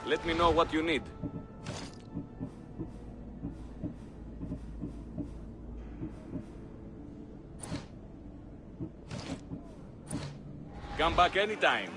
Let me know what you need. Come back anytime.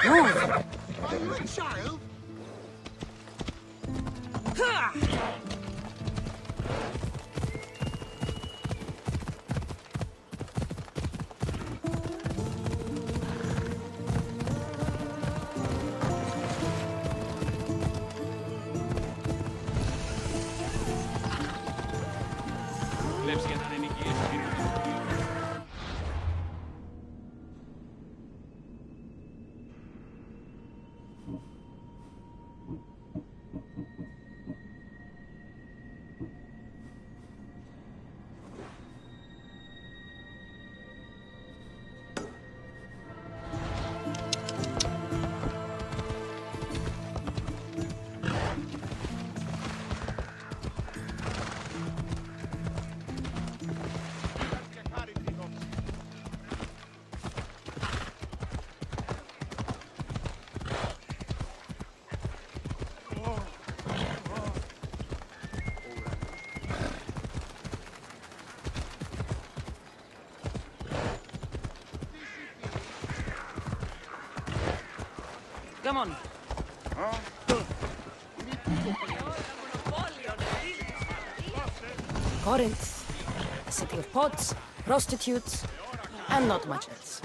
Are you a child? Βλέπεις για να είναι νοικίες. Come on. Corinth, a city of pots, prostitutes, and not much else.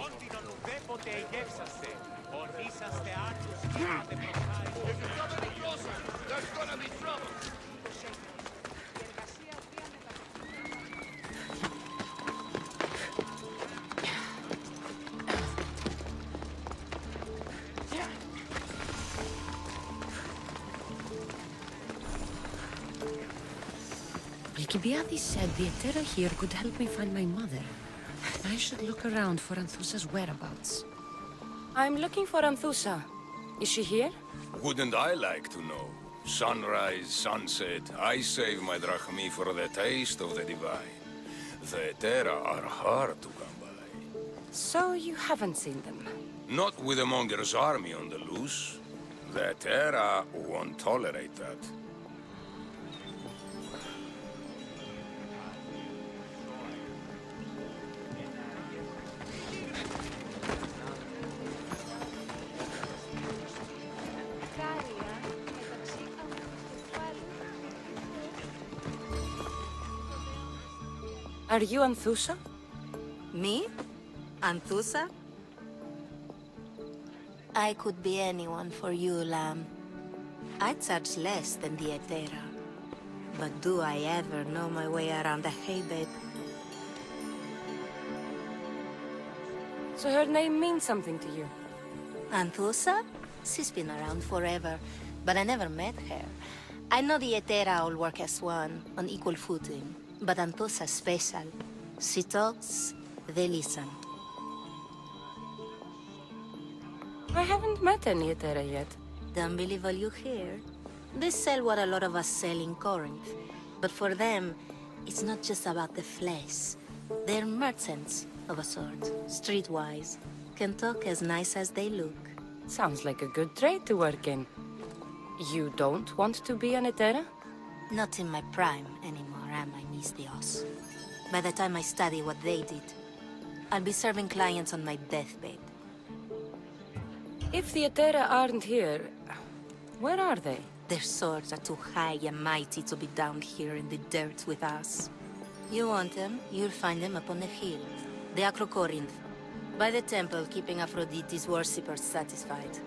Ότι να ουδέποτε εγεύσαστε, ορίσαστε άκους και άτε προχάρι. If you come any closer, there's gonna be trouble. Alcibiades said the Etera here could help me find my mother. I should look around for Anthusa's whereabouts. I'm looking for Anthusa. Is she here? Wouldn't I like to know? Sunrise, sunset, I save my drachmi for the taste of the divine. The Etera are hard to come by. So you haven't seen them? Not with the Monger's army on the loose. The Etera won't tolerate that. Are you Anthusa? Me? Anthusa? I could be anyone for you, Lamb. I charge less than the Etera. But do I ever know my way around a hay bed? So her name means something to you? Anthusa? She's been around forever, but I never met her. I know the Etera all work as one, on equal footing. But Anthusa's special. She talks, they listen. I haven't met any Etera yet. Don't believe all you hear. They sell what a lot of us sell in Corinth. But for them, it's not just about the flesh. They're merchants of a sort, streetwise. Can talk as nice as they look. Sounds like a good trade to work in. You don't want to be an Etera? Not in my prime anymore, am I, Miss Dios? By the time I study what they did, I'll be serving clients on my deathbed. If the Etera aren't here, where are they? Their swords are too high and mighty to be down here in the dirt with us. You want them, you'll find them up on the hill. The Acro Corinth. By the temple, keeping Aphrodite's worshippers satisfied.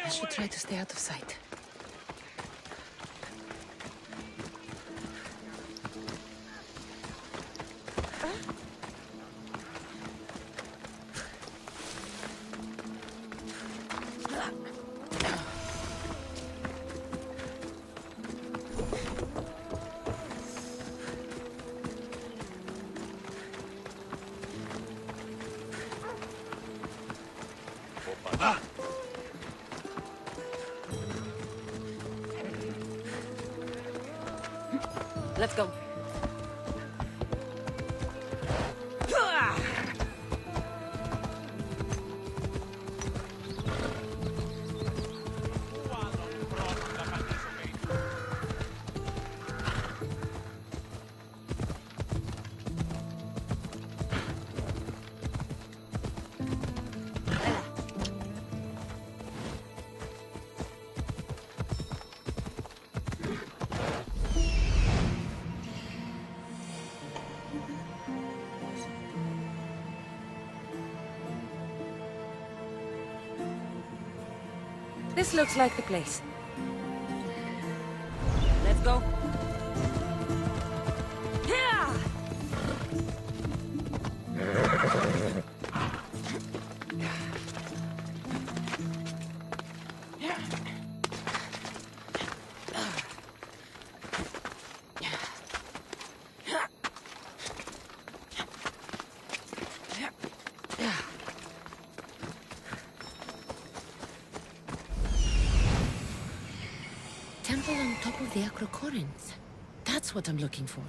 I should try to stay out of sight. Let's go. This looks like the place. Let's go. the Acrocorinth. That's what I'm looking for.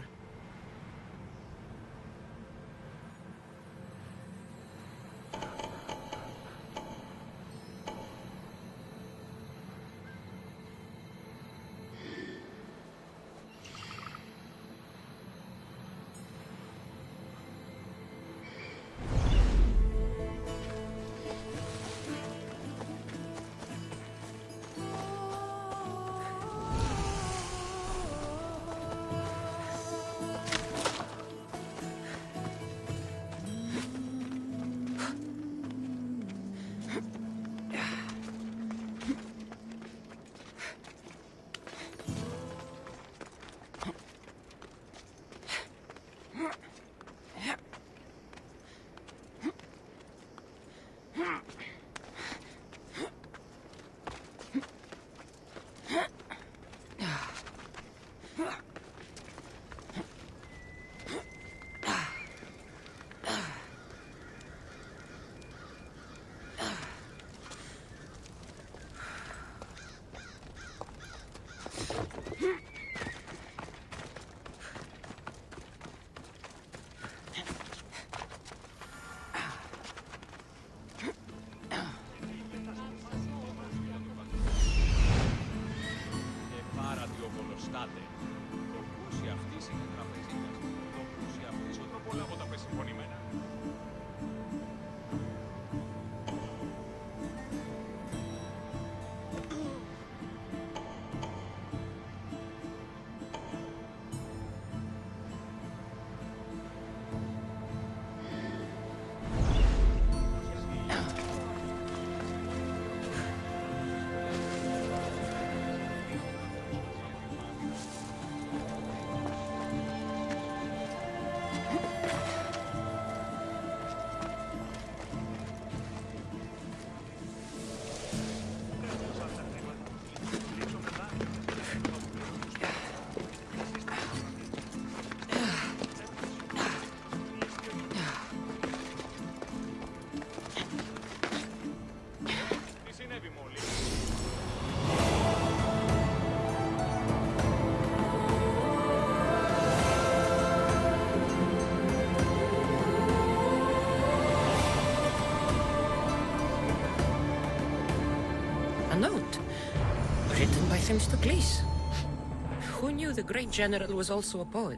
A note, written by Themistocles. Who knew the great general was also a poet?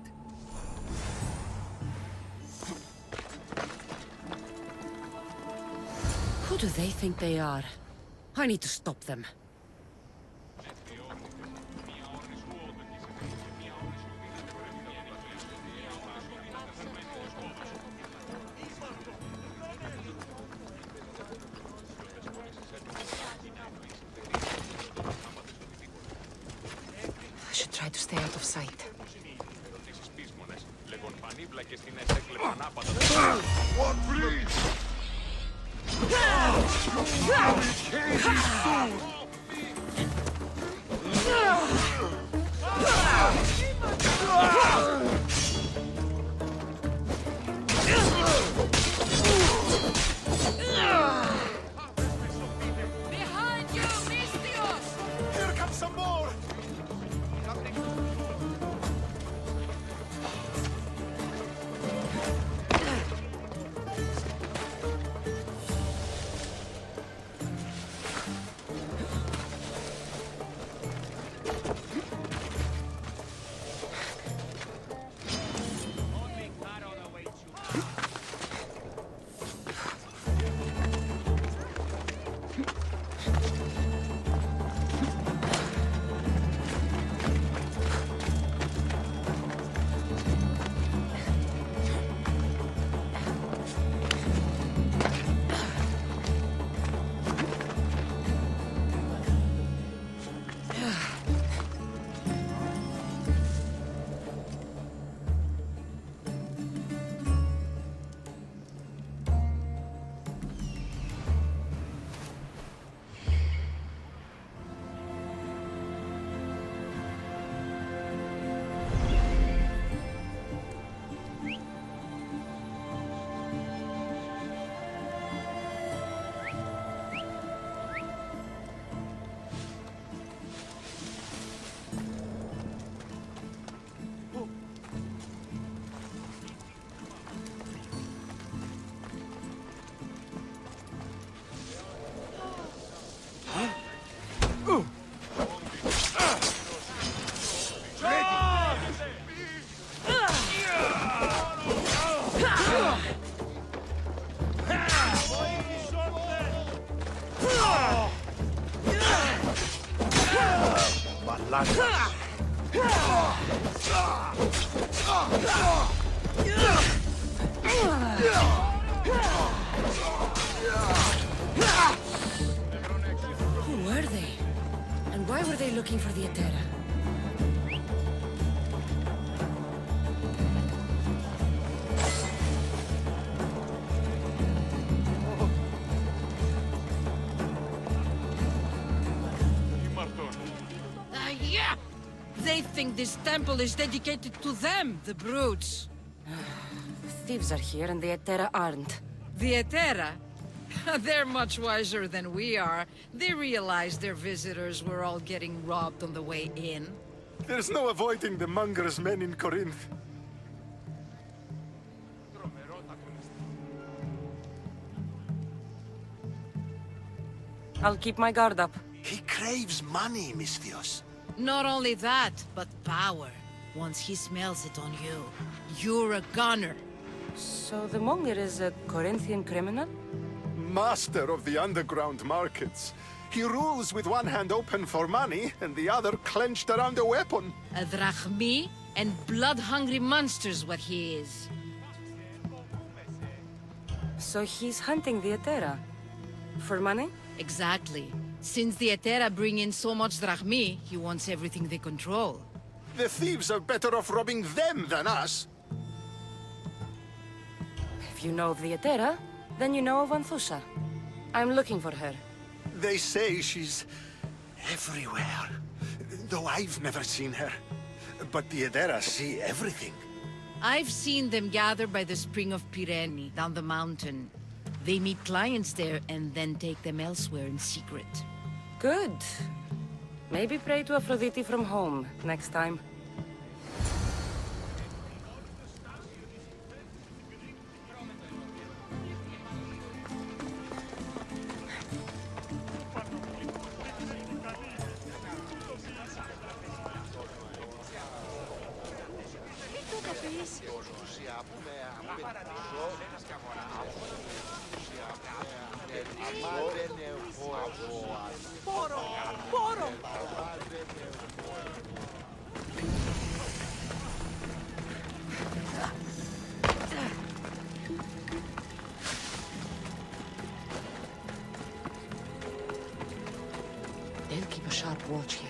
Who do they think they are? I need to stop them. I should try to stay out of sight. What, please? Behind you, Mistios! Here comes some more! Who were they? And why were they looking for the Etera? Yeah! They think this temple is dedicated to them, the brutes. The thieves are here and the Etera aren't. The Etera? They're much wiser than we are. They realized their visitors were all getting robbed on the way in. There's no avoiding the monger's men in Corinth. I'll keep my guard up. He craves money, Misthios. Not only that, but power. Once he smells it on you, you're a gunner. So the Monger is a Corinthian criminal? Master of the underground markets. He rules with one hand open for money and the other clenched around a weapon. A drachmi and blood-hungry monster's what he is. So he's hunting the Etera. For money? Exactly. Since the Etera bring in so much drachmi, he wants everything they control. The thieves are better off robbing them than us. If you know of the Etera, then you know of Anthusa. I'm looking for her. They say she's everywhere, though I've never seen her. But the Edera see everything. I've seen them gather by the spring of Pireni, down the mountain. They meet clients there and then take them elsewhere in secret. Good. Maybe pray to Aphrodite from home next time. They'll keep a sharp watch here.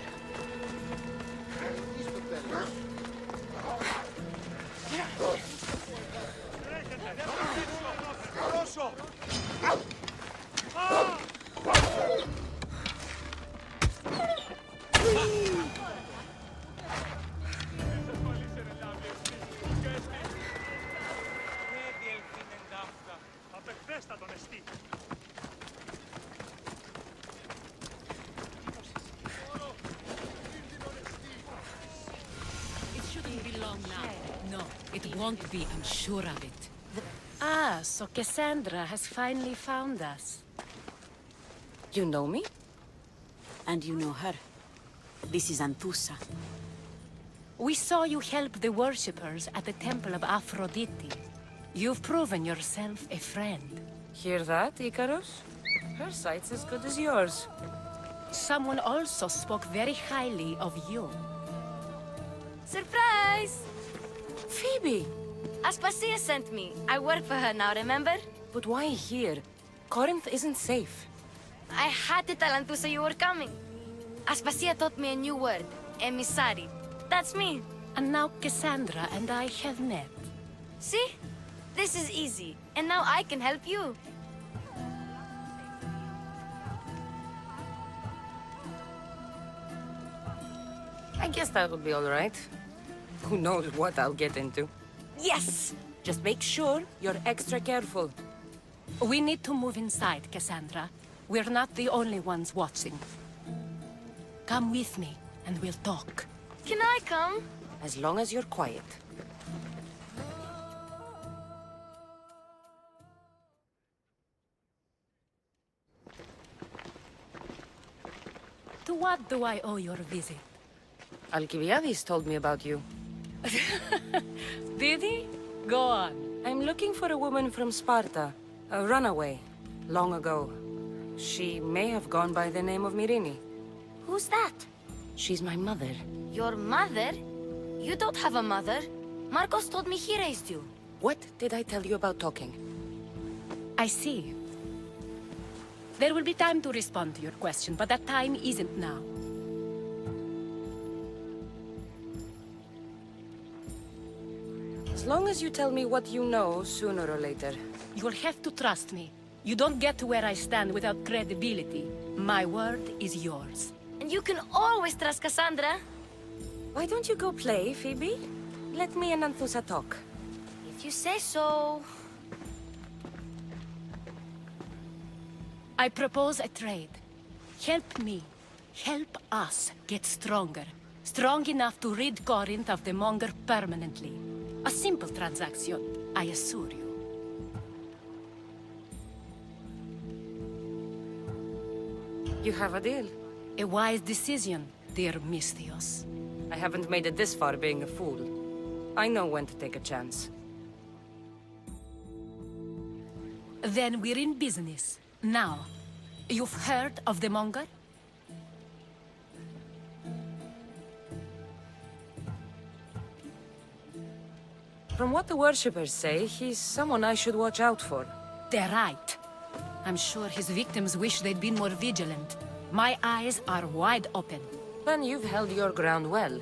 It shouldn't be long now. No, it won't be, I'm sure of it. Ah, so Cassandra has finally found us. You know me? And you know her. This is Anthusa. We saw you help the worshippers at the Temple of Aphrodite. You've proven yourself a friend. Hear that, Icarus? Her sight's as good as yours. Someone also spoke very highly of you. Surprise! Phoebe! Aspasia sent me. I work for her now, remember? But why here? Corinth isn't safe. I had to tell Anthusa you were coming. Aspasia taught me a new word, emissary. That's me. And now Cassandra and I have met. See? This is easy. And now I can help you. I guess that'll be all right. Who knows what I'll get into. Yes! Just make sure you're extra careful. We need to move inside, Cassandra. We're not the only ones watching. Come with me, and we'll talk. Can I come? As long as you're quiet. To what do I owe your visit? Alcibiades told me about you. Did he? Go on. I'm looking for a woman from Sparta. A runaway. Long ago. She may have gone by the name of Myrine. Who's that? She's my mother. Your mother? You don't have a mother. Marcos told me he raised you. What did I tell you about talking? I see. There will be time to respond to your question, but that time isn't now. As long as you tell me what you know, sooner or later. You'll have to trust me. You don't get to where I stand without credibility. My word is yours. And you can always trust Cassandra. Why don't you go play, Phoebe? Let me and Anthusa talk. If you say so. I propose a trade. Help me. Help us get stronger. Strong enough to rid Corinth of the Monger permanently. A simple transaction, I assure you. You have a deal. A wise decision, dear Misthios. I haven't made it this far being a fool. I know when to take a chance. Then we're in business. Now, you've heard of the Monger? From what the worshippers say, he's someone I should watch out for. They're right. I'm sure his victims wish they'd been more vigilant. My eyes are wide open. Then you've held your ground well.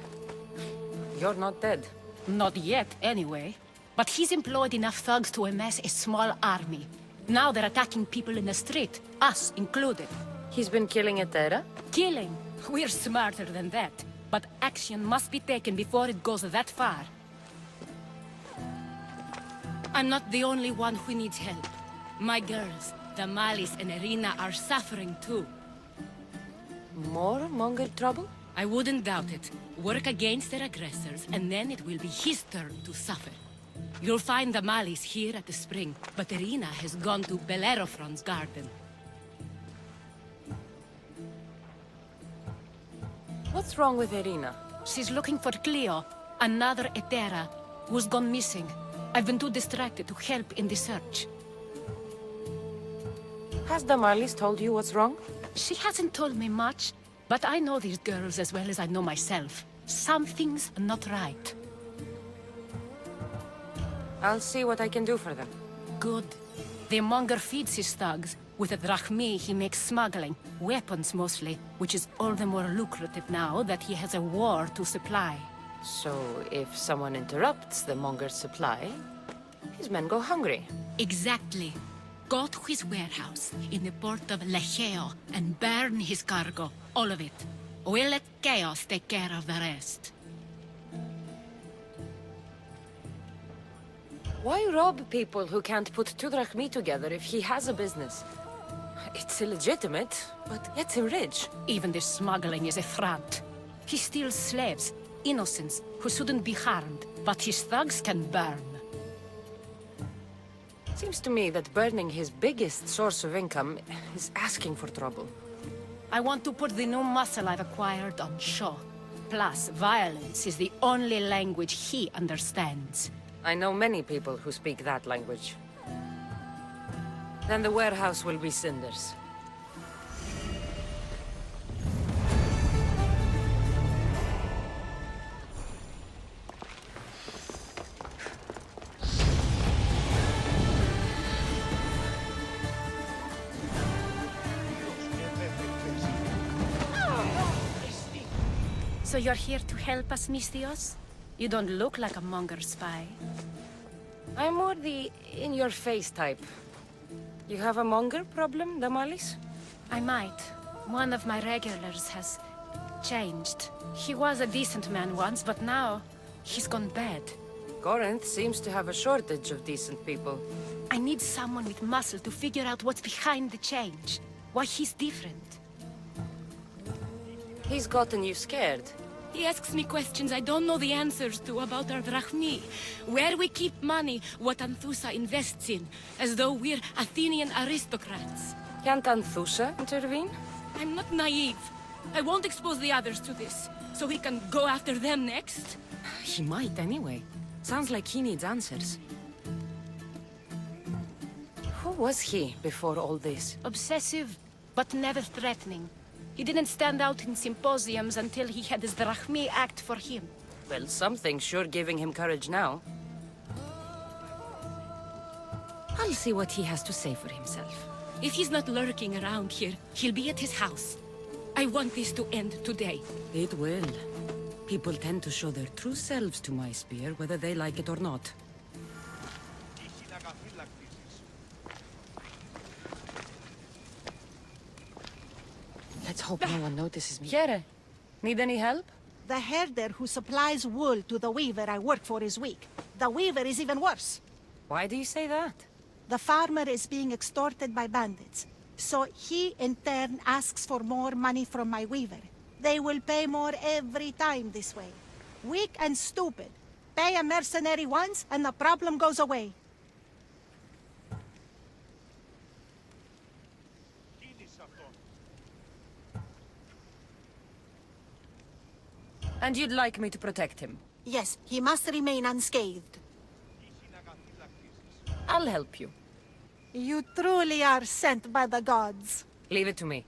You're not dead. Not yet, anyway. But he's employed enough thugs to amass a small army. Now they're attacking people in the street, us included. He's been killing Etera? Killing? We're smarter than that. But action must be taken before it goes that far. I'm not the only one who needs help. My girls, Damalis and Irina, are suffering too. More Monger trouble? I wouldn't doubt it. Work against their aggressors, and then it will be his turn to suffer. You'll find Damalis here at the spring, but Irina has gone to Bellerophon's garden. What's wrong with Irina? She's looking for Cleo, another Etera, who's gone missing. I've been too distracted to help in the search. Has Damalis told you what's wrong? She hasn't told me much, but I know these girls as well as I know myself. Something's not right. I'll see what I can do for them. Good. The Monger feeds his thugs. With the drachmi, he makes smuggling. Weapons, mostly. Which is all the more lucrative now that he has a war to supply. So, if someone interrupts the Monger's supply, his men go hungry. Exactly. Go to his warehouse in the port of Lecheo and burn his cargo. All of it. We'll let chaos take care of the rest. Why rob people who can't put two drachmi together if he has a business? It's illegitimate, but gets him rich. Even the smuggling is a front. He steals slaves, innocents, who shouldn't be harmed, but his thugs can burn. Seems to me that burning his biggest source of income is asking for trouble. I want to put the new muscle I've acquired on show. Plus, violence is the only language he understands. I know many people who speak that language. Then the warehouse will be cinders. So you're here to help us, Misthios? You don't look like a Monger spy. I'm more the in-your-face type. You have a Monger problem, Damalis? I might. One of my regulars has changed. He was a decent man once, but now he's gone bad. Corinth seems to have a shortage of decent people. I need someone with muscle to figure out what's behind the change. Why he's different. He's gotten you scared. He asks me questions I don't know the answers to about our drachmi. Where we keep money, what Anthusa invests in. As though we're Athenian aristocrats. Can't Anthusa intervene? I'm not naive. I won't expose the others to this. So he can go after them next? He might anyway. Sounds like he needs answers. Who was he before all this? Obsessive, but never threatening. He didn't stand out in symposiums until he had his drachmi act for him. Well, something's sure giving him courage now. I'll see what he has to say for himself. If he's not lurking around here, he'll be at his house. I want this to end today. It will. People tend to show their true selves to my spear, whether they like it or not. Let's hope no one notices me. Here, need any help? The herder who supplies wool to the weaver I work for is weak. The weaver is even worse. Why do you say that? The farmer is being extorted by bandits. So he, in turn, asks for more money from my weaver. They will pay more every time this way. Weak and stupid. Pay a mercenary once, and the problem goes away. And you'd like me to protect him? Yes, he must remain unscathed. I'll help you. You truly are sent by the gods. Leave it to me.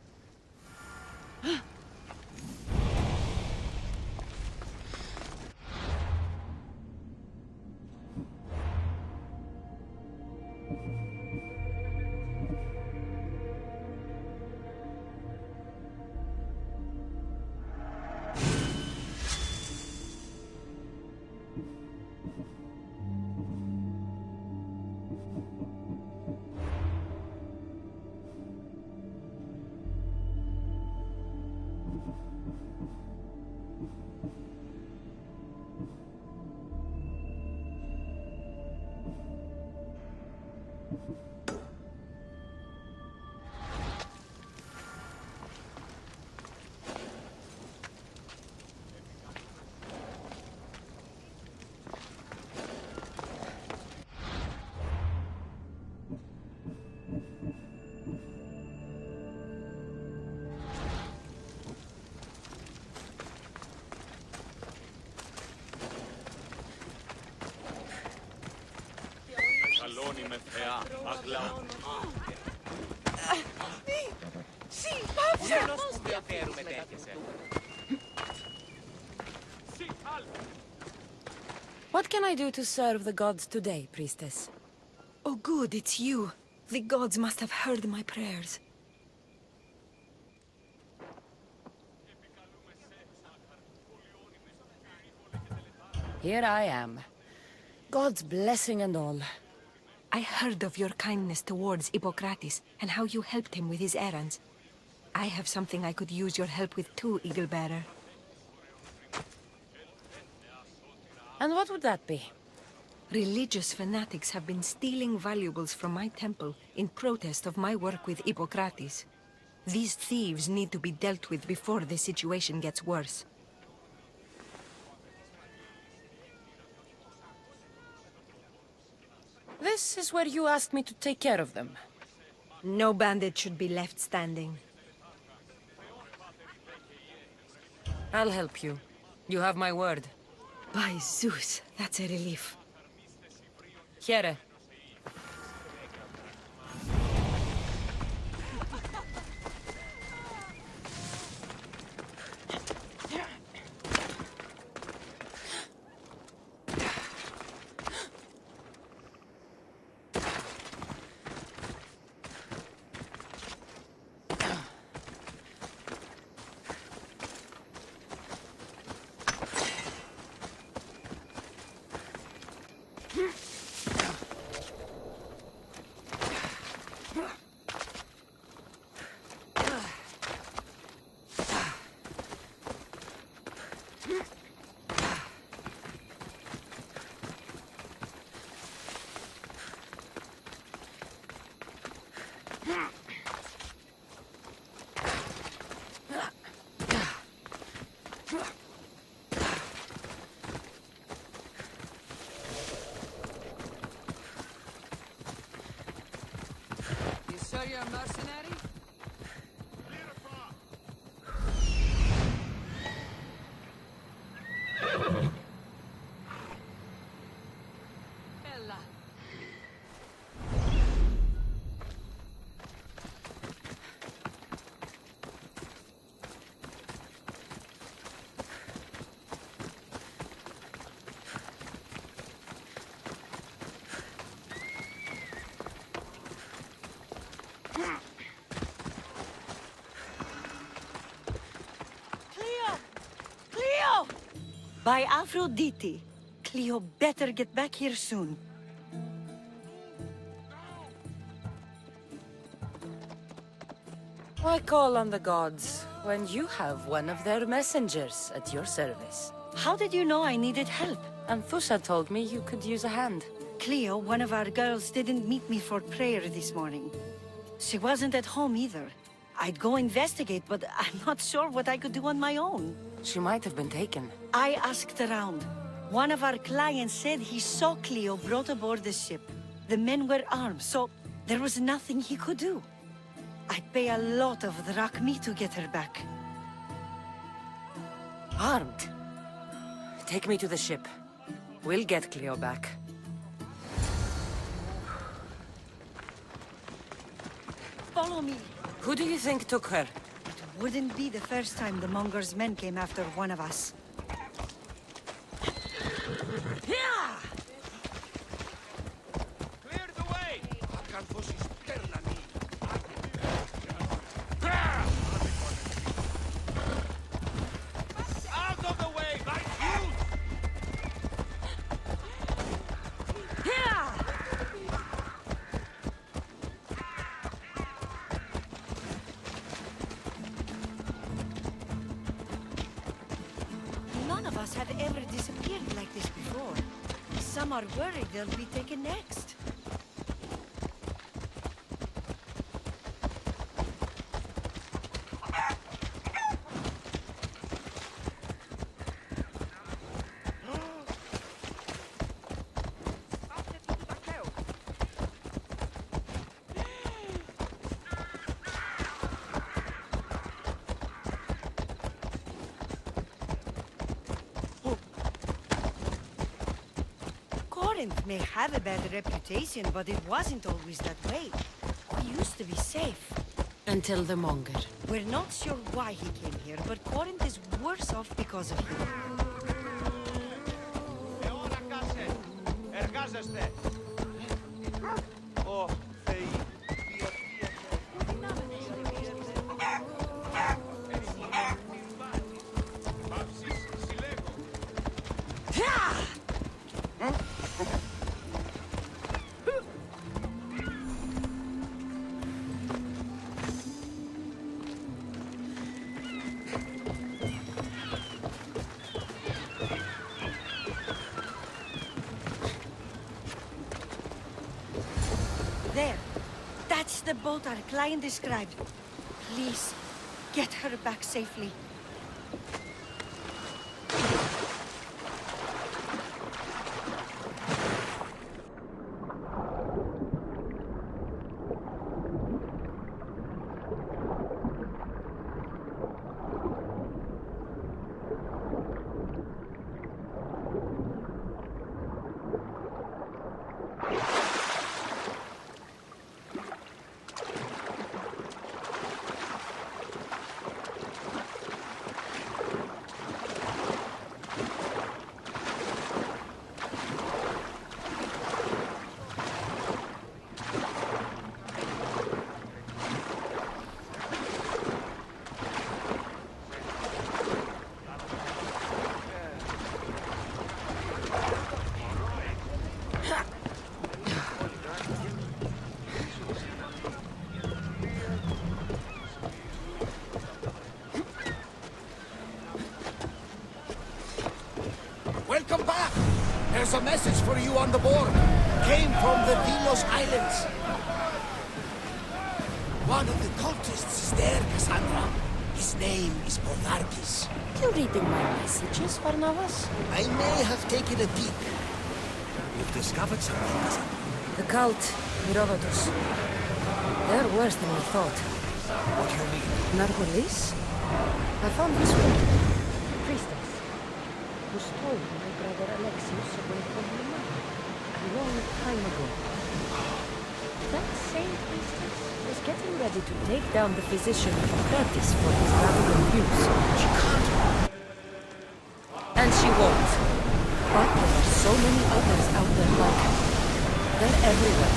What can I do to serve the gods today, priestess? Oh good, it's you. The gods must have heard my prayers. Here I am. God's blessing and all. I heard of your kindness towards Hippocrates and how you helped him with his errands. I have something I could use your help with too, Eaglebearer. And what would that be? Religious fanatics have been stealing valuables from my temple in protest of my work with Hippocrates. These thieves need to be dealt with before the situation gets worse. This is where you asked me to take care of them. No bandit should be left standing. I'll help you. You have my word. By Zeus, that's a relief. Here. You sure you're a mercenary? Bella. By Aphrodite. Cleo better get back here soon. Why call on the gods when you have one of their messengers at your service? How did you know I needed help? Anthusa told me you could use a hand. Cleo, one of our girls, didn't meet me for prayer this morning. She wasn't at home either. I'd go investigate, but I'm not sure what I could do on my own. She might have been taken. I asked around. One of our clients said he saw Cleo brought aboard the ship. The men were armed, so there was nothing he could do. I'd pay a lot of drachmi to get her back. Armed? Take me to the ship. We'll get Cleo back. Follow me. Who do you think took her? It wouldn't be the first time the Monger's men came after one of us. Clear the way! Out of the way! Like you! None of us have ever disappeared like this before. Some are worried they'll be taken next. Corinth may have a bad reputation, but it wasn't always that way. We used to be safe. Until the Monger. We're not sure why he came here, but Corinth is worse off because of him. Αιώνα κάσε! Εργάζεστε! Ω, Θεοί! Παύσεις, συλλέγω! There. That's the boat our client described. Please, get her back safely. Welcome back! There's a message for you on the board. Came from the Delos Islands. One of the cultists is there, Cassandra. His name is Podarkis. You reading my messages, Barnabas? I may have taken a peek. You've discovered something, Cassandra. The cult, Herodotus. They're worse than we thought. What do you mean? Narcolis? I found this woman, priestess, who stole my brother Alexius away from her mother a long time ago. That same priestess was getting ready to take down the physician Curtis for his radical use. She can't. And she won't. But there are so many others out there like her. They're everywhere.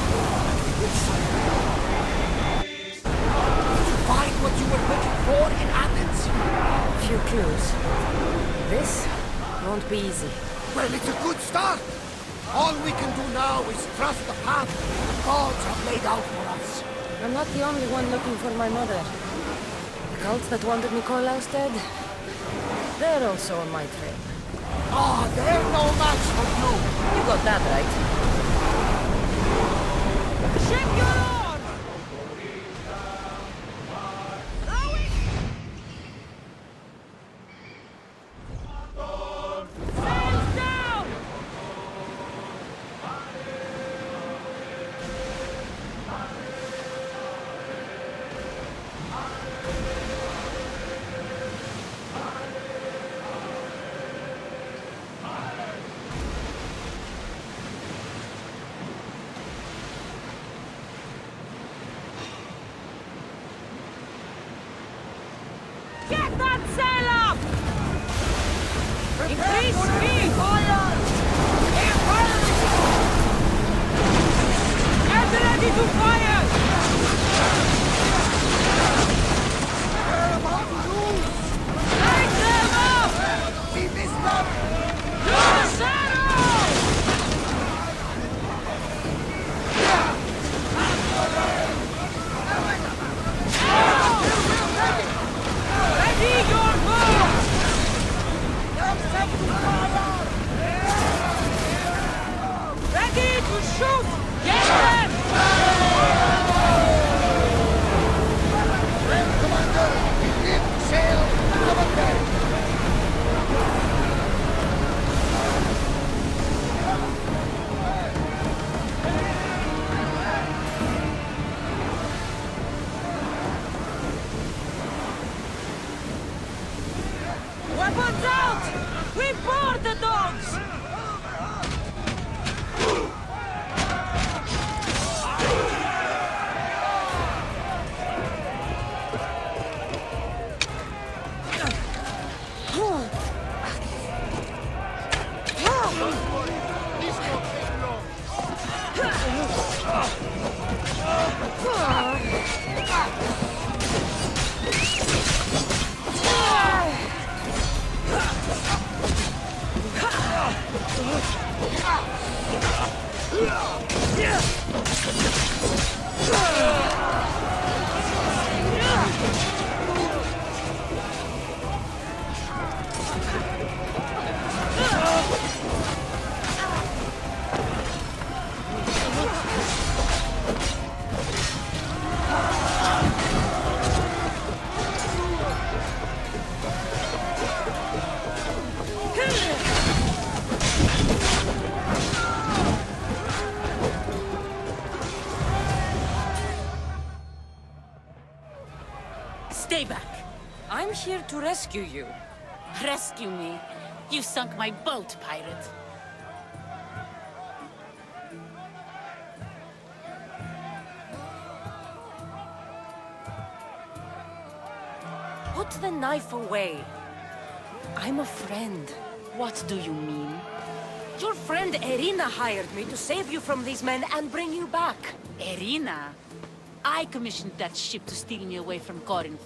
Find what you were looking for in Athens. Few clues. This Won't be easy. Well, it's a good start. All we can do now is trust the path the gods have laid out for us. I'm not the only one looking for my mother. The cult that wanted Nikolaus dead, they're also on my trail. Ah, they're no match for you. You got that right. Shake your arm! Sails down! Get that sail up! Increase speed! Get ready to fire! Light them up! We missed them! Use arrows! Ready your bow! Ready to shoot! Get them! Commander, we lift sail cover them. Weapons out! We board the dogs! Stay back. I'm here to rescue you. Rescue me. You sunk my boat, pirate. Put the knife away. I'm a friend. What do you mean? Your friend Irina hired me to save you from these men and bring you back. Irina? I commissioned that ship to steal me away from Corinth.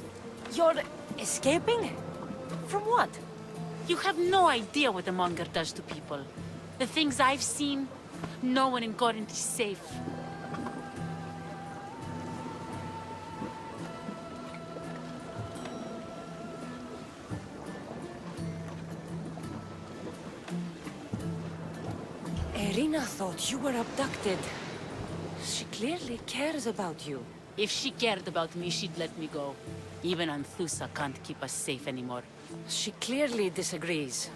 You're escaping? From what? You have no idea what the monger does to people. The things I've seen, no one in Corinth is safe. Irina thought you were abducted. She clearly cares about you. If she cared about me, she'd let me go. Even Anthusa can't keep us safe anymore. She clearly disagrees.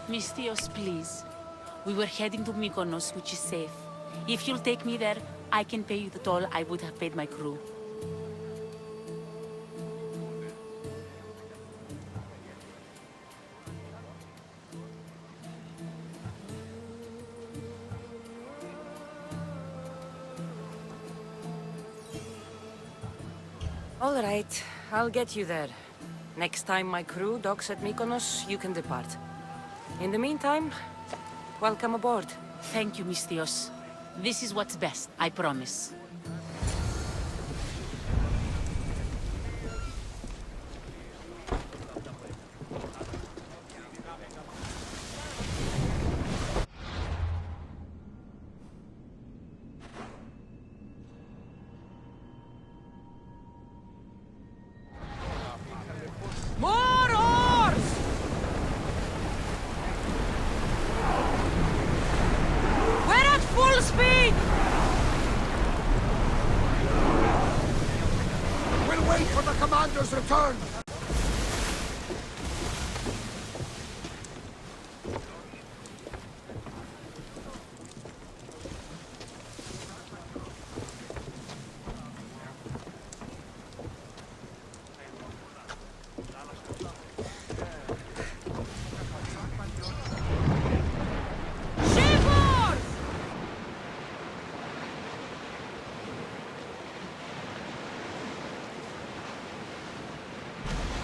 Misthios, please. We were heading to Mykonos, which is safe. If you'll take me there, I can pay you the toll I would have paid my crew. All right, I'll get you there. Next time my crew docks at Mykonos, you can depart. In the meantime, welcome aboard. Thank you, Misthios. This is what's best, I promise. commander's returned!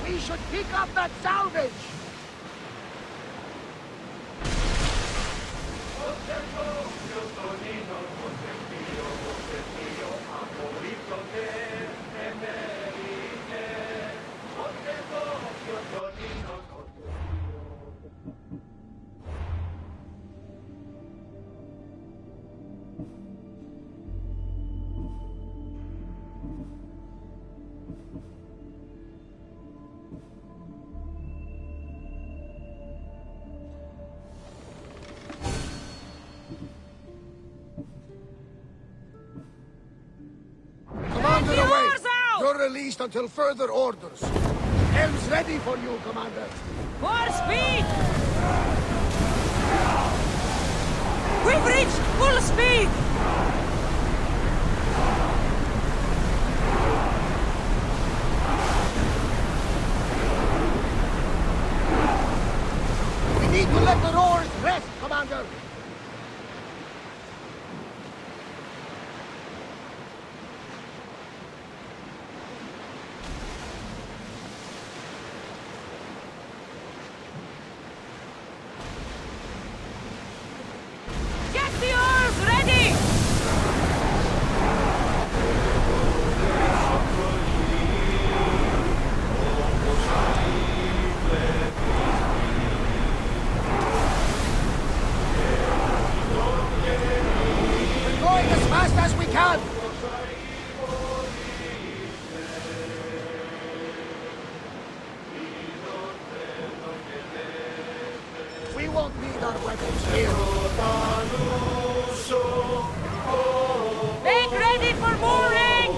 We should pick up that salvage! Commander, away! You're released until further orders. Helm's ready for you, Commander. More speed! We've reached full speed! We need to let the roars rest, Commander. Get the oars ready! We're going as fast as we can! We won't need our weapons here. Make ready for mooring!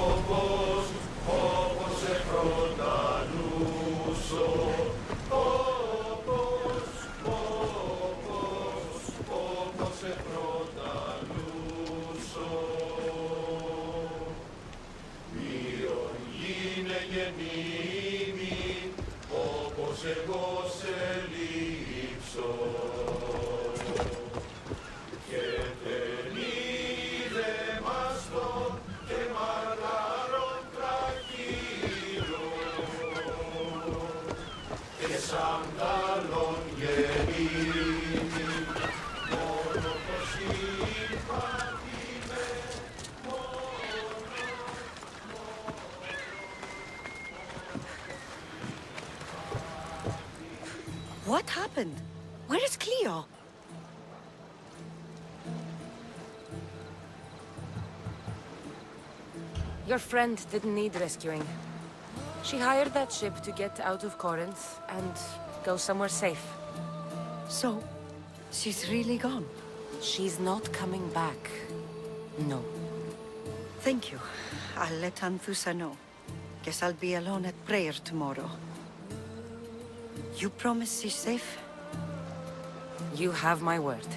What happened? Where is Cleo? Your friend didn't need rescuing. She hired that ship to get out of Corinth and go somewhere safe. So, she's really gone? She's not coming back. No. Thank you. I'll let Anthusa know. Guess I'll be alone at prayer tomorrow. You promise she's safe? You have my word.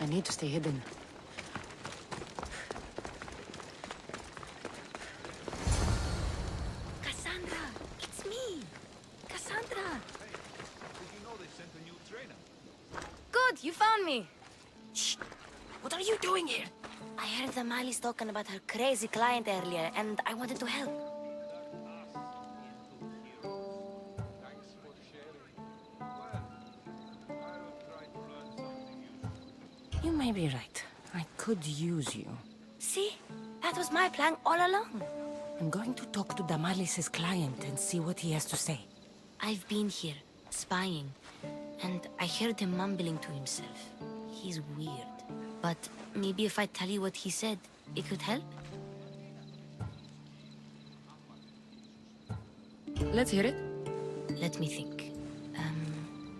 I need to stay hidden. good, you found me. Shh! What are you doing here? I heard the Mali's talking about her crazy client earlier, and I wanted to help. You may be right. I could use you. See? That was my plan all along. I'm going to talk to Damalis's client and see what he has to say. I've been here, spying, and I heard him mumbling to himself. He's weird. But maybe if I tell you what he said, it could help? Let's hear it. Let me think.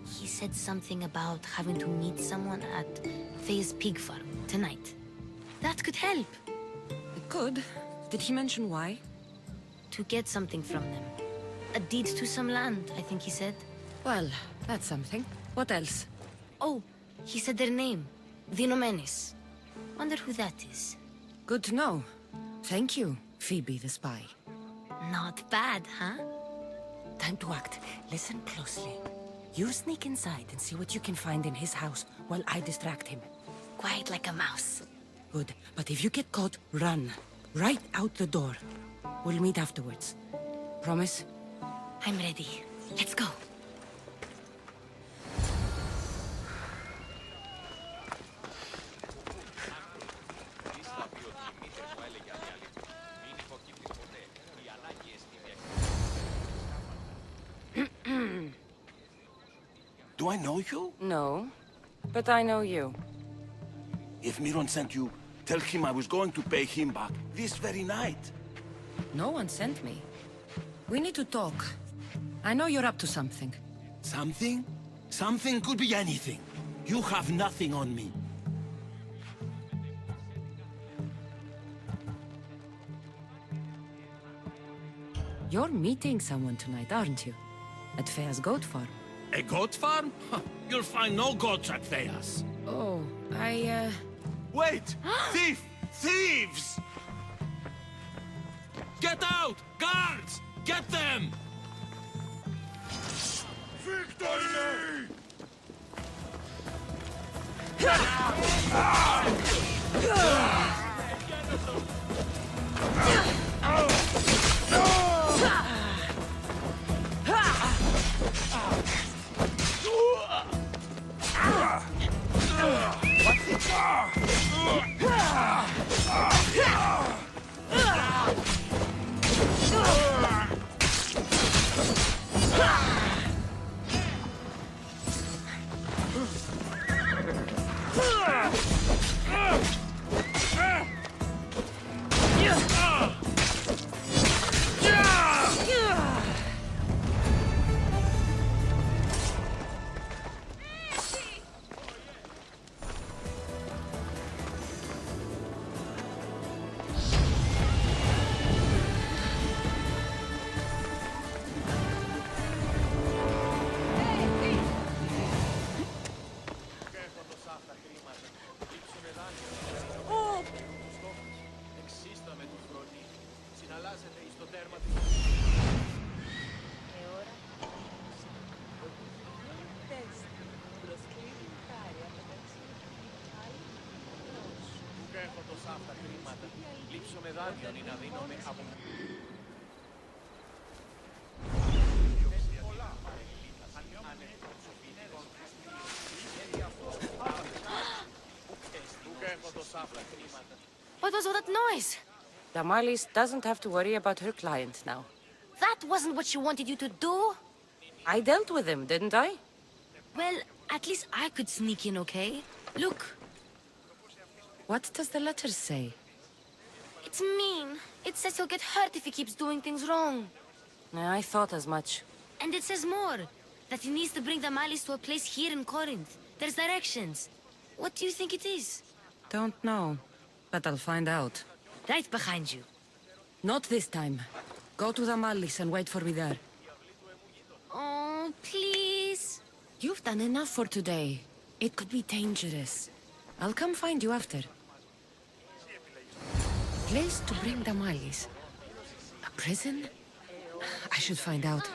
He said something about having to meet someone at Faye's pig farm tonight. That could help. It could. Did he mention why? To get something from them. A deed to some land, I think he said. Well, that's something. What else? Oh, he said their name. Vinomenes. Wonder who that is. Good to know. Thank you, Phoebe the spy. Not bad, huh? Time to act. Listen closely. You sneak inside and see what you can find in his house while I distract him. Quiet like a mouse. Good. But if you get caught, run. Right out the door. We'll meet afterwards. Promise? I'm ready. Let's go. Do I know you? No, but I know you. If Miron sent you, tell him I was going to pay him back this very night. No one sent me. We need to talk. I know you're up to something. Something? Something could be anything. You have nothing on me. You're meeting someone tonight, aren't you? At Fea's goat farm. A goat farm? You'll find no goats at Thea's. Oh, Wait! Thief! Thieves! Get out! Guards! Get them! Victory! What was all that noise? Damalis doesn't have to worry about her client now. That wasn't what she wanted you to do. I dealt with him, didn't I? Well, at least I could sneak in, okay? Look. What does the letter say? It's mean. It says he'll get hurt if he keeps doing things wrong. I thought as much. And it says more. That he needs to bring the Malis to a place here in Corinth. There's directions. What do you think it is? Don't know, but I'll find out. Right behind you. Not this time. Go to the Malis and wait for me there. Oh, please. You've done enough for today. It could be dangerous. I'll come find you after. Place to bring the Malis. A prison? I should find out.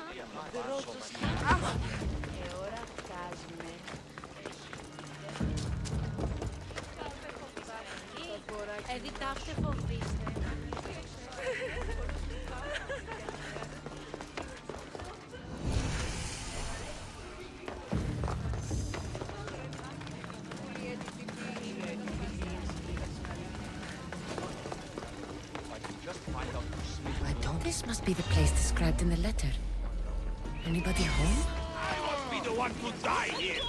Evitaște fofiste. This must be the place described in the letter. Anybody home? I must be the one to die here!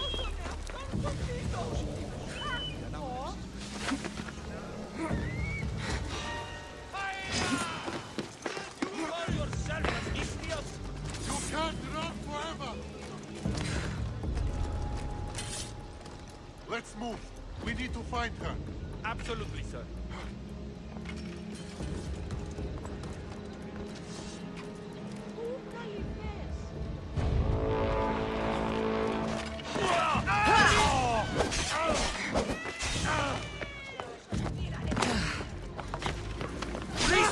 You are yourself an idiot! You can't run forever! Let's move. We need to find her. Absolutely, sir.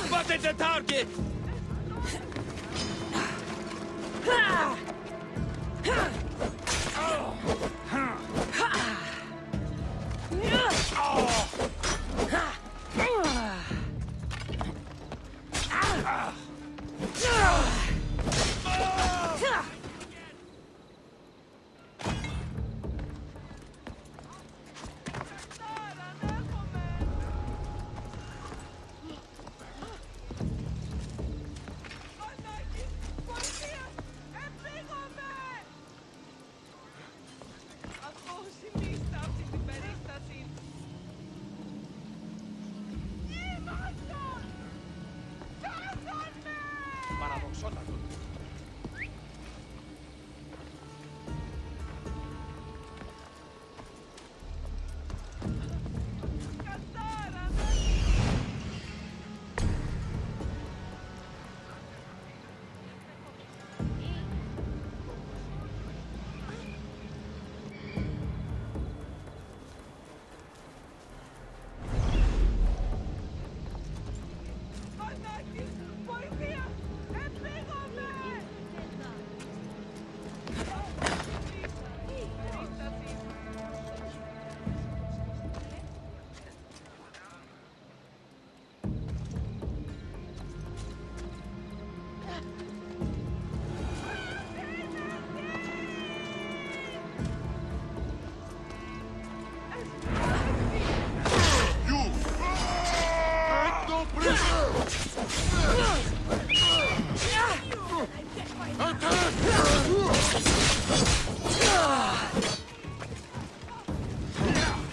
Spotted the target! Παραδοξότατο.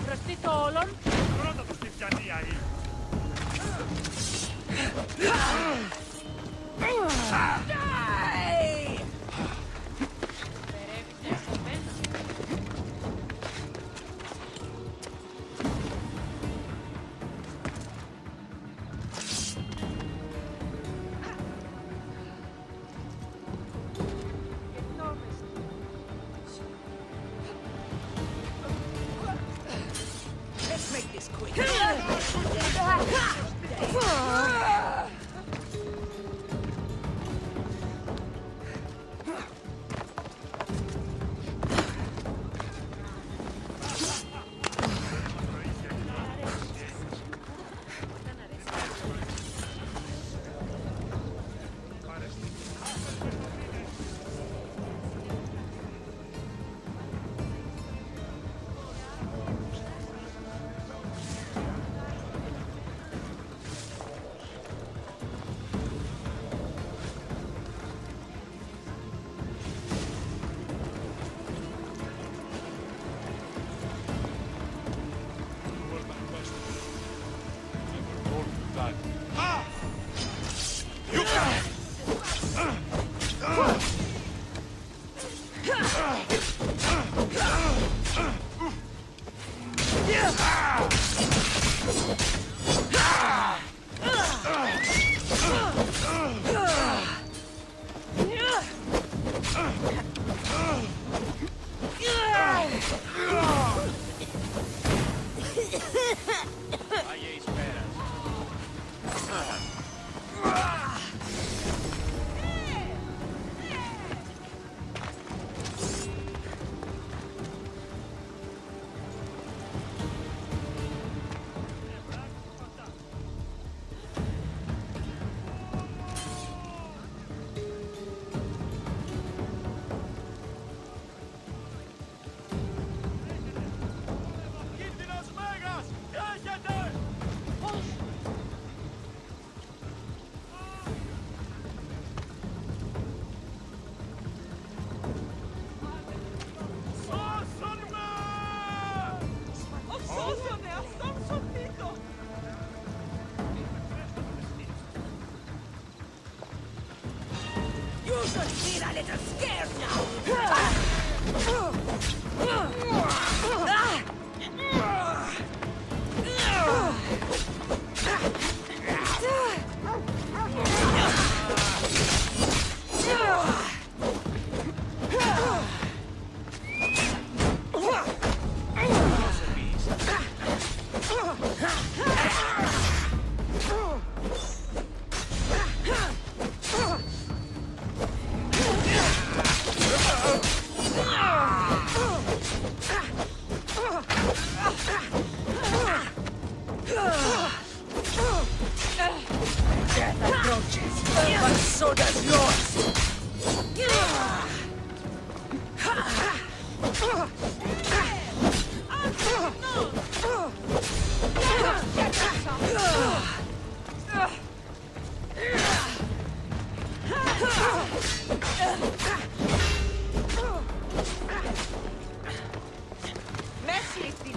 Μπροστίτο όλων. Πρώτα το στη φτιανία ή. Let's make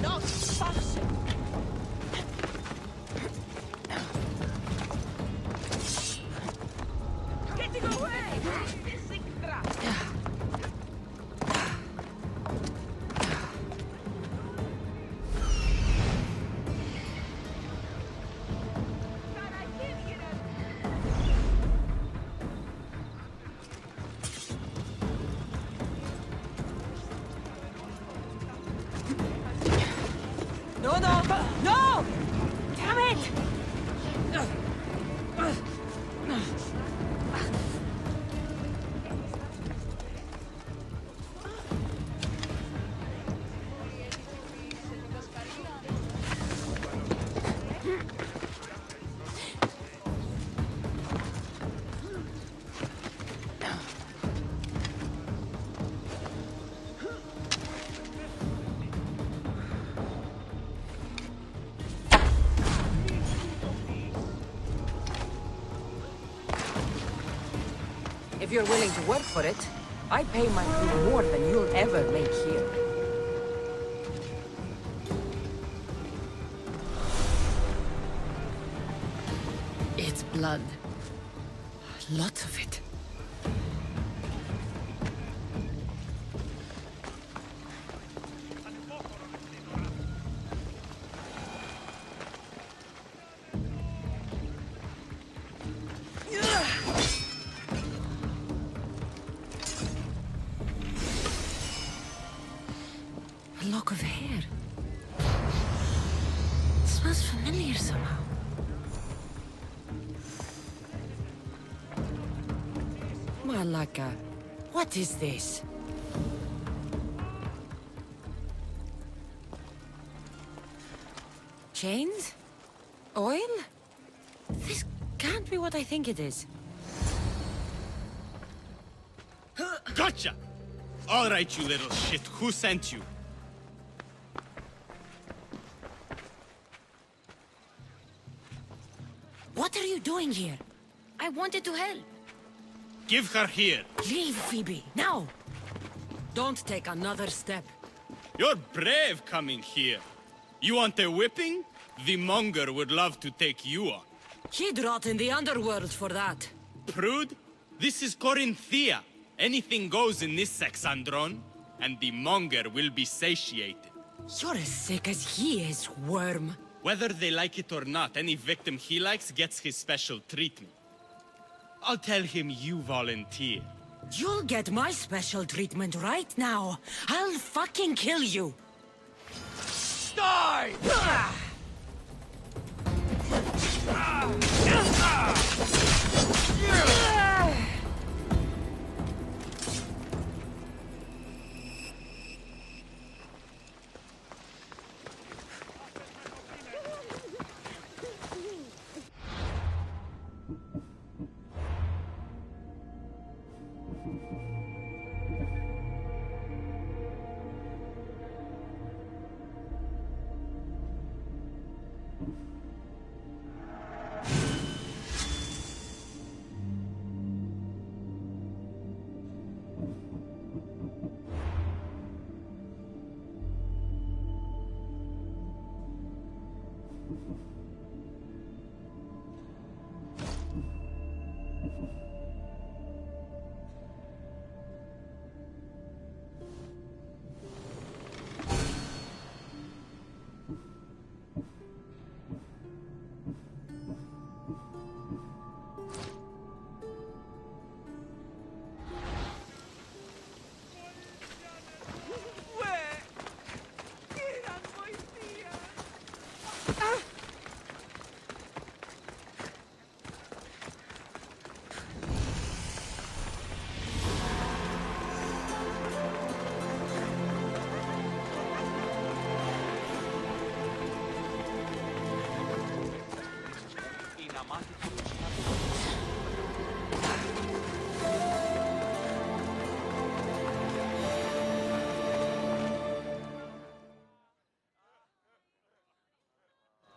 not fashion. Getting away! No, no! No! Damn it! If you're willing to work for it, I pay my crew more than you'll ever make here. It's blood. Lots of it. A lock of hair. It smells familiar somehow. Malaka, what is this? Chains? Oil? This can't be what I think it is. Gotcha! All right, you little shit. Who sent you? What are you doing here? I wanted to help. Give her here. Leave, Phoebe, now! Don't take another step. You're brave coming here. You want a whipping? The monger would love to take you on. He'd rot in the underworld for that. Prude, this is Corinthia. Anything goes in this Sexandron, and the monger will be satiated. You're as sick as he is, worm. Whether they like it or not, any victim he likes gets his special treatment. I'll tell him you volunteer. You'll get my special treatment right now. I'll fucking kill you. Die!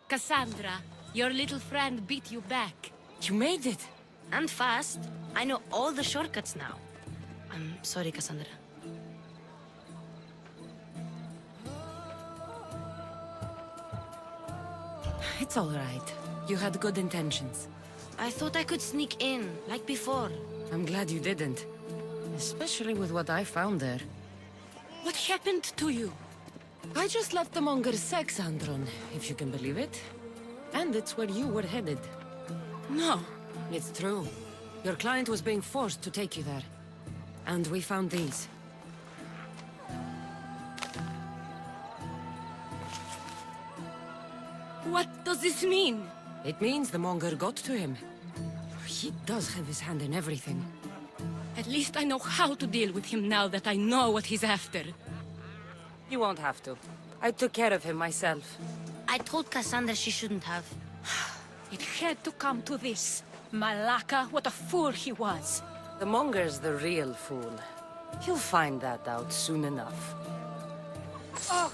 Cassandra, your little friend beat you back. You made it. And fast. I know all the shortcuts now. I'm sorry, Cassandra. It's all right. You had good intentions. I thought I could sneak in, like before. I'm glad you didn't. Especially with what I found there. What happened to you? I just left the monger's sex, Andron, if you can believe it. And it's where you were headed. No. It's true. Your client was being forced to take you there. And we found these. What does this mean? It means the monger got to him. He does have his hand in everything. At least I know how to deal with him now that I know what he's after. You won't have to. I took care of him myself. I told Cassandra she shouldn't have. It had to come to this. Malaka, what a fool he was. The monger's the real fool. He'll find that out soon enough. Oh.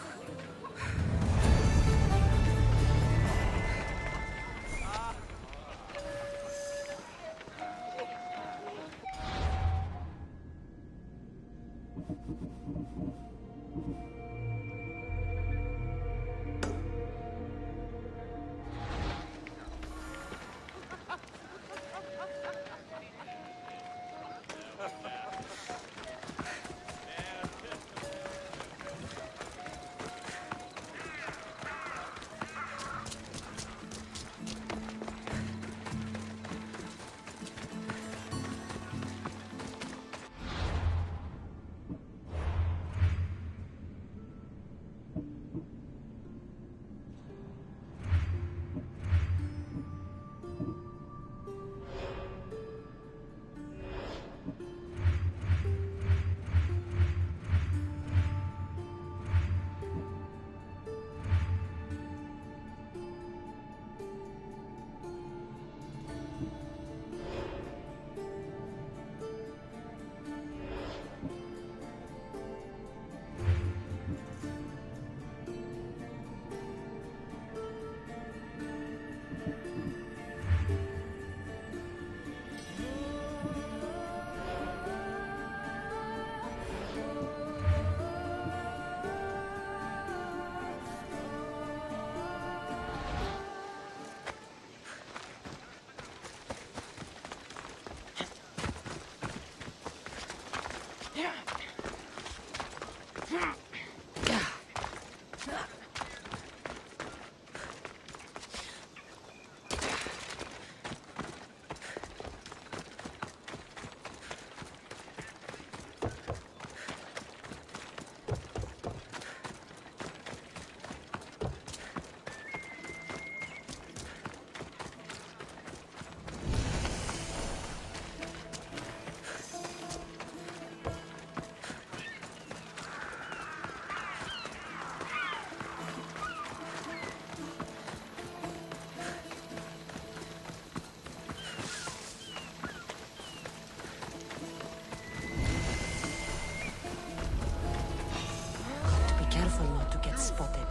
Careful not to get spotted.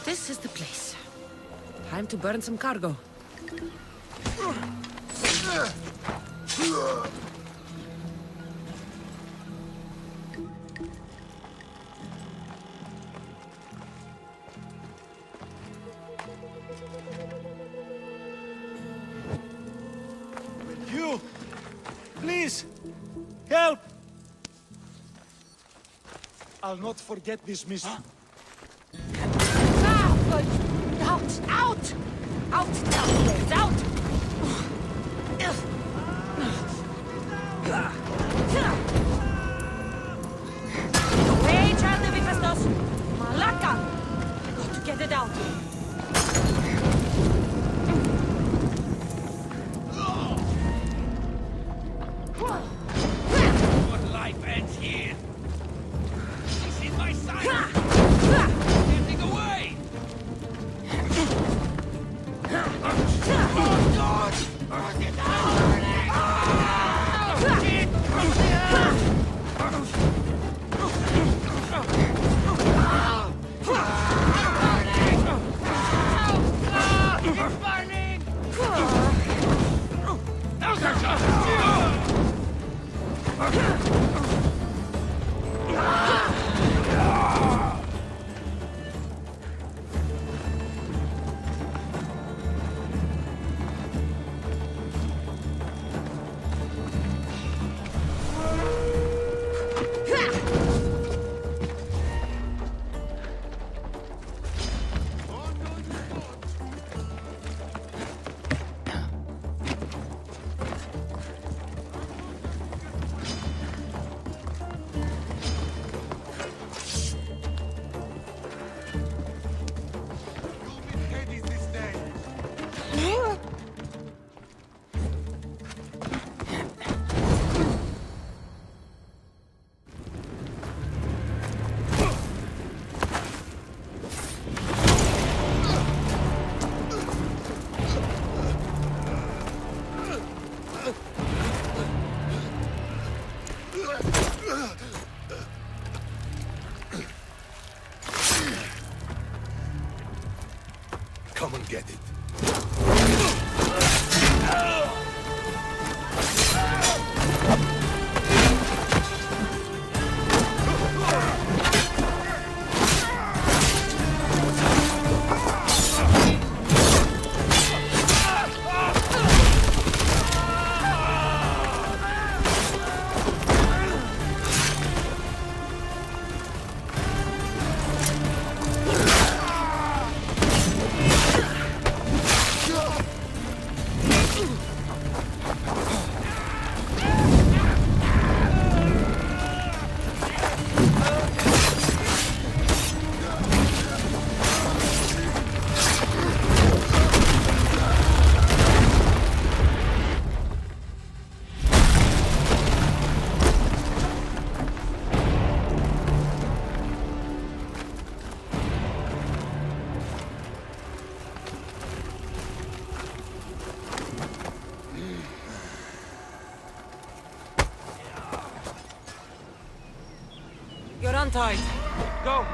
This is the place. Time to burn some cargo. You! Please! Help! I'll not forget this mission. Out! Out! Out downstairs! Out! What life ends here? She's in my sight! Getting away! Oh, God! It's burning! Come and get it. You're untied. Go!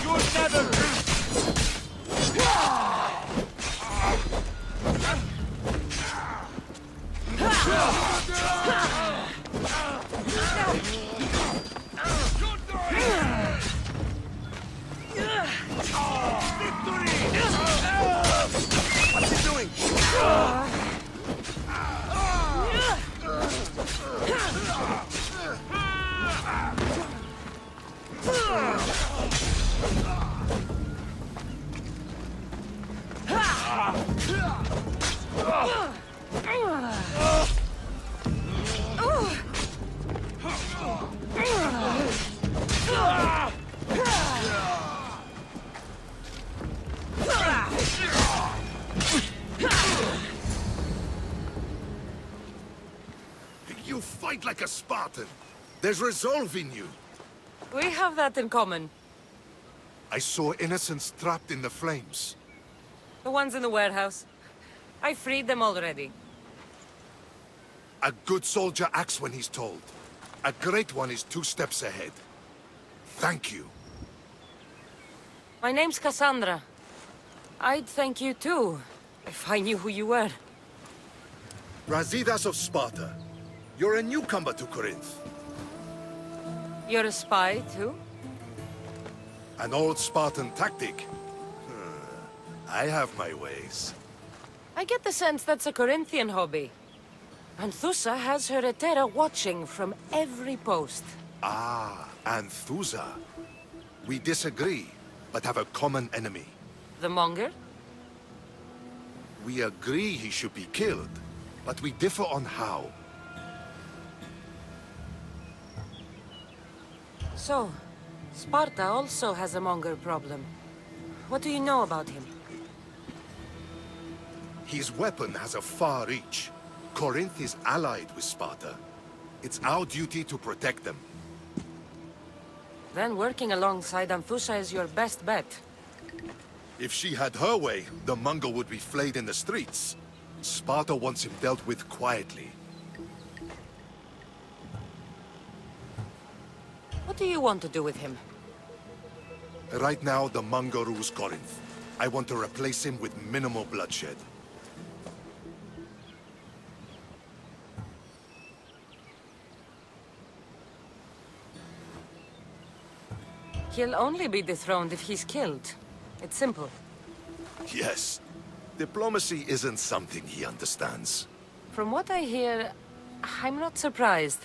You'll never... What's he doing? You fight like a Spartan. There's resolve in you. We have that in common. I saw innocents trapped in the flames. The ones in the warehouse. I freed them already. A good soldier acts when he's told. A great one is 2 steps ahead. Thank you. My name's Cassandra. I'd thank you too, if I knew who you were. Razidas of Sparta. You're a newcomer to Corinth. You're a spy too? An old Spartan tactic. I have my ways. I get the sense that's a Corinthian hobby. Anthusa has her Etera watching from every post. Ah, Anthusa. We disagree, but have a common enemy. The Monger? We agree he should be killed, but we differ on how. So, Sparta also has a Monger problem. What do you know about him? His weapon has a far reach. Corinth is allied with Sparta. It's our duty to protect them. Then working alongside Anthusa is your best bet. If she had her way, the Mongol would be flayed in the streets. Sparta wants him dealt with quietly. What do you want to do with him? Right now, the Mongol rules Corinth. I want to replace him with minimal bloodshed. He'll only be dethroned if he's killed. It's simple. Yes. Diplomacy isn't something he understands. From what I hear, I'm not surprised.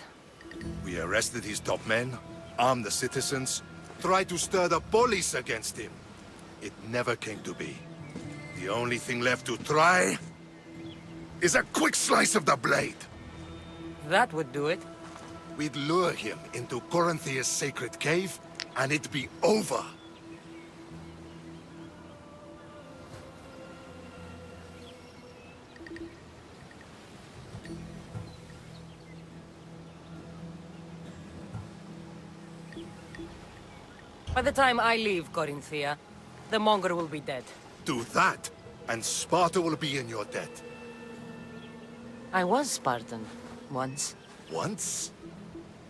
We arrested his top men, armed the citizens, tried to stir the police against him. It never came to be. The only thing left to try is a quick slice of the blade. That would do it. We'd lure him into Corinthia's sacred cave, and it'd be over. By the time I leave Corinthia, the Mongol will be dead. Do that, and Sparta will be in your debt. I was Spartan, once. Once?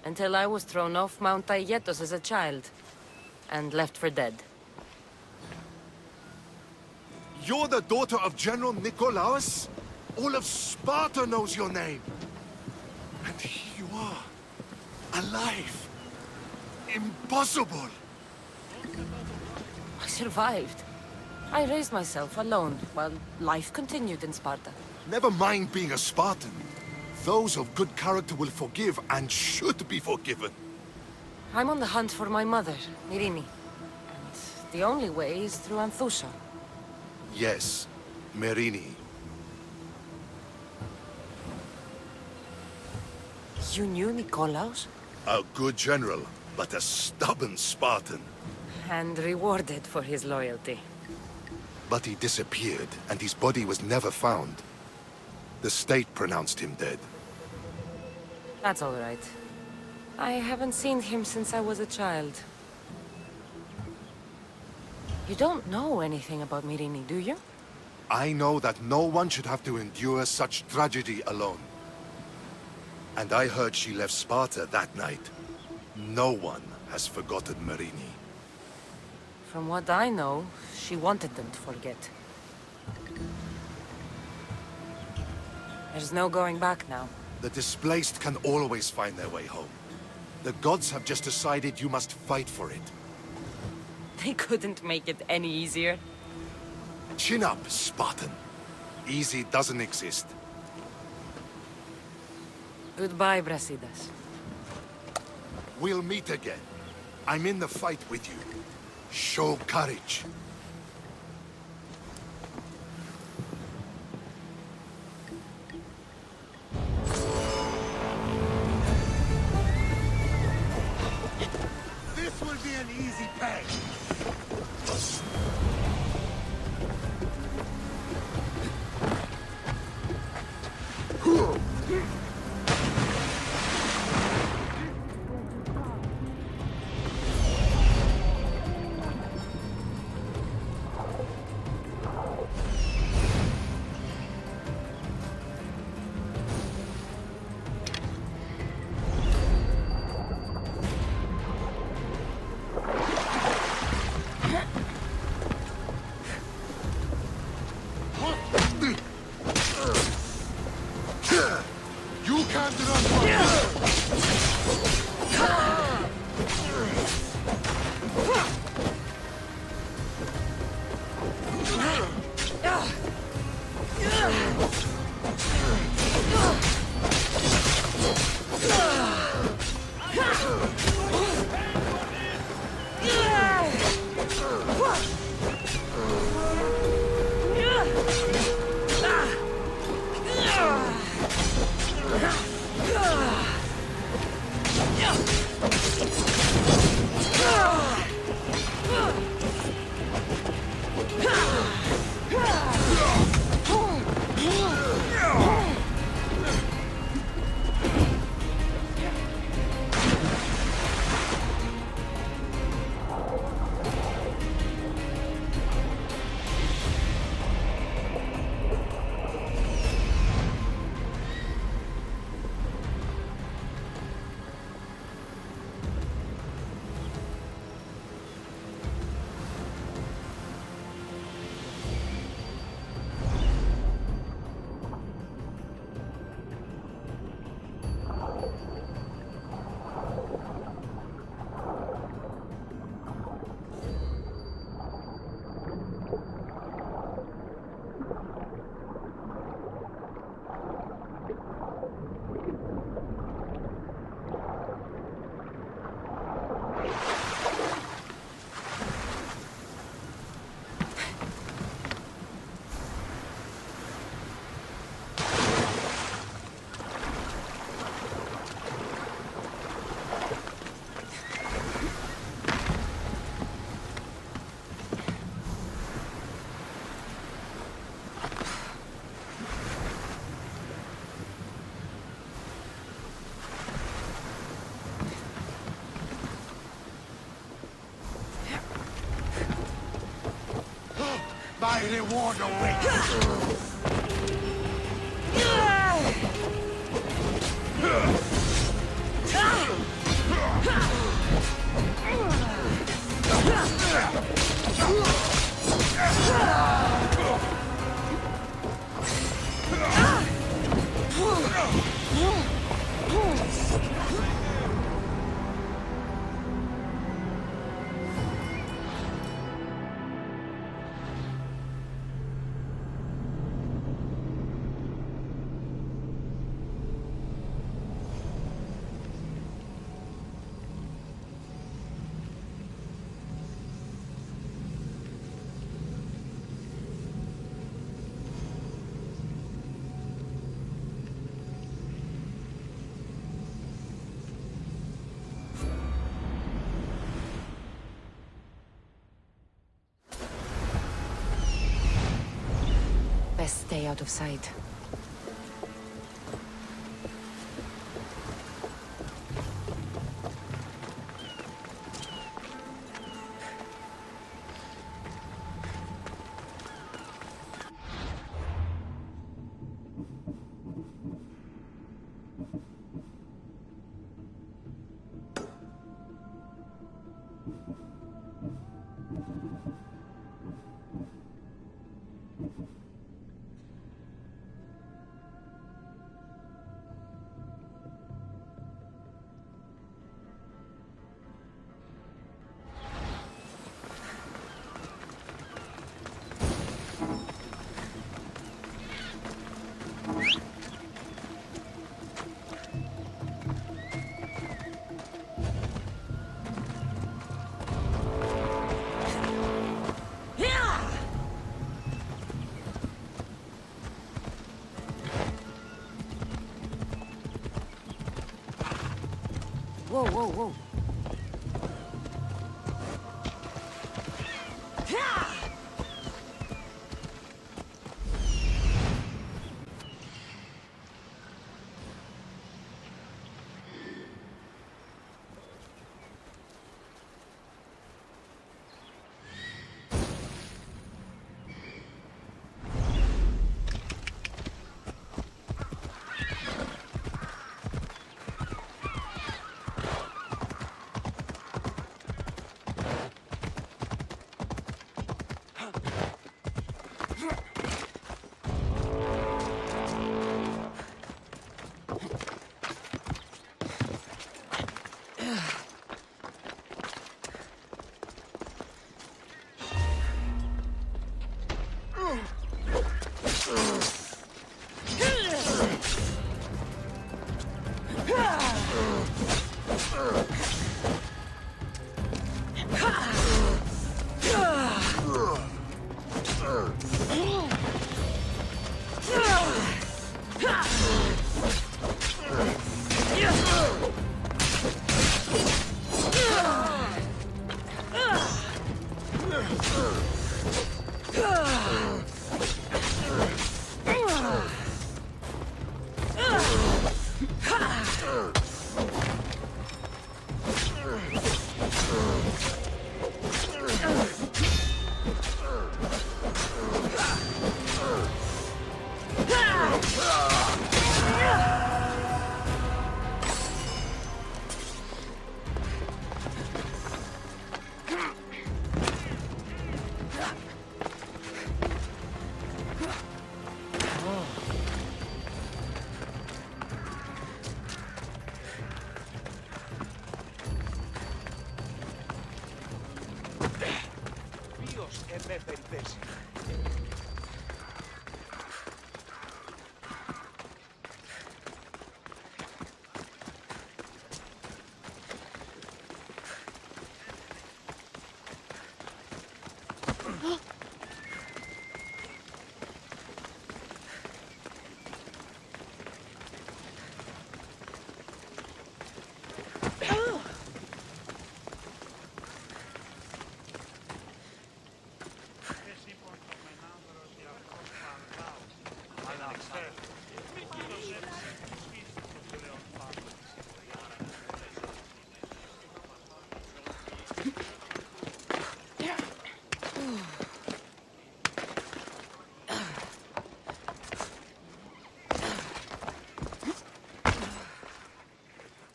Until I was thrown off Mount Aietos as a child, and left for dead. You're the daughter of General Nikolaos? All of Sparta knows your name. And here you are, alive. Impossible. I survived. I raised myself alone, while life continued in Sparta. Never mind being a Spartan. Those of good character will forgive and should be forgiven. I'm on the hunt for my mother, Myrini. And the only way is through Anthusa. Yes, Myrini. You knew Nikolaos? A good general, but a stubborn Spartan. And rewarded for his loyalty. But he disappeared, and his body was never found. The state pronounced him dead. That's all right. I haven't seen him since I was a child. You don't know anything about Myrini, do you? I know that no one should have to endure such tragedy alone. And I heard she left Sparta that night. No one has forgotten Myrini. From what I know, she wanted them to forget. There's no going back now. The displaced can always find their way home. The gods have just decided you must fight for it. They couldn't make it any easier. Chin up, Spartan. Easy doesn't exist. Goodbye, Brasidas. We'll meet again. I'm in the fight with you. Show courage. This will be an easy peg. You can't run from me! My reward awaits. Best stay out of sight. Whoa, whoa, whoa.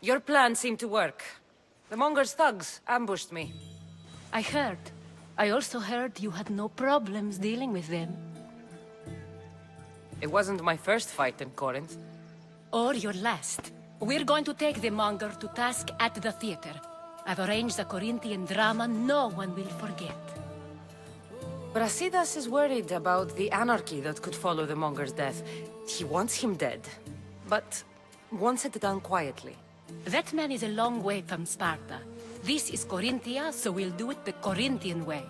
Your plan seemed to work. The Monger's thugs ambushed me. I heard. I also heard you had no problems dealing with them. It wasn't my first fight in Corinth. Or your last. We're going to take the Monger to task at the theater. I've arranged a Corinthian drama no one will forget. Brasidas is worried about the anarchy that could follow the Monger's death. He wants him dead, but wants it done quietly. That man is a long way from Sparta. This is Corinthia, so we'll do it the Corinthian way.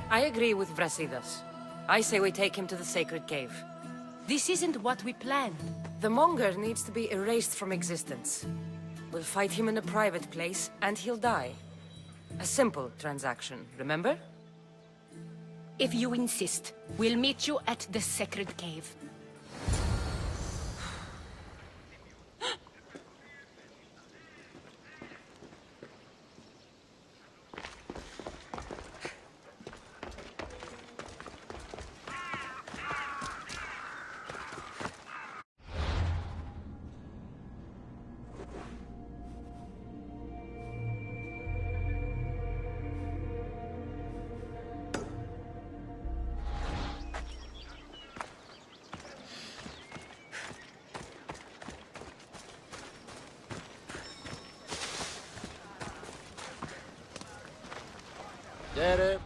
I agree with Brasidas. I say we take him to the sacred cave. This isn't what we planned. The Monger needs to be erased from existence. We'll fight him in a private place, and he'll die. A simple transaction, remember? If you insist, we'll meet you at the sacred cave. Get it.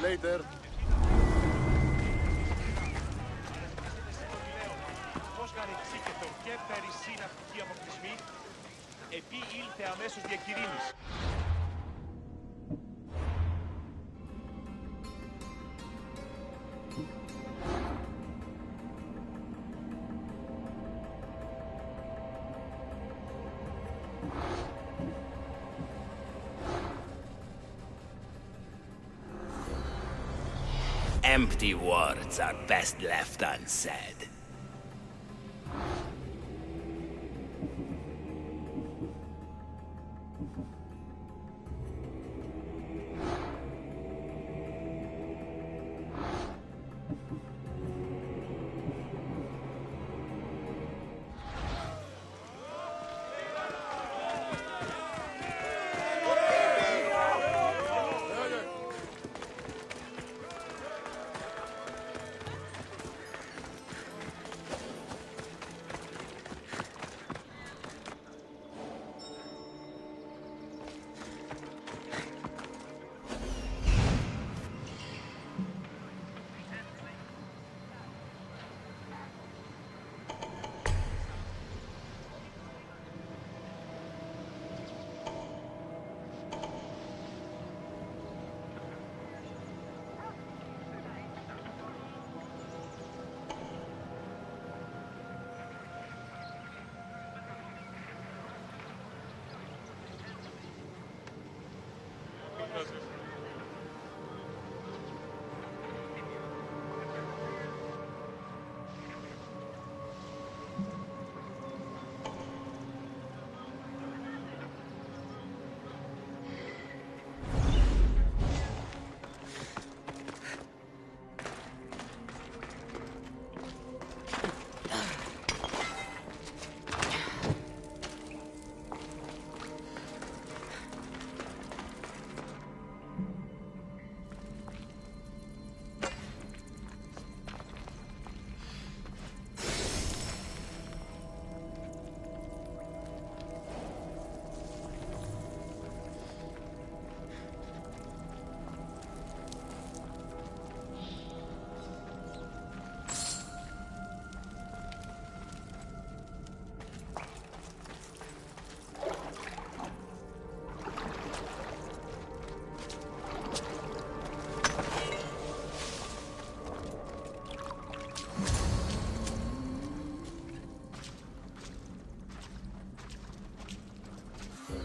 later. Και περισσή ναυτική αποκλεισμή, επί ήλθε αμέσως διακηρύνης. Empty words are best left unsaid.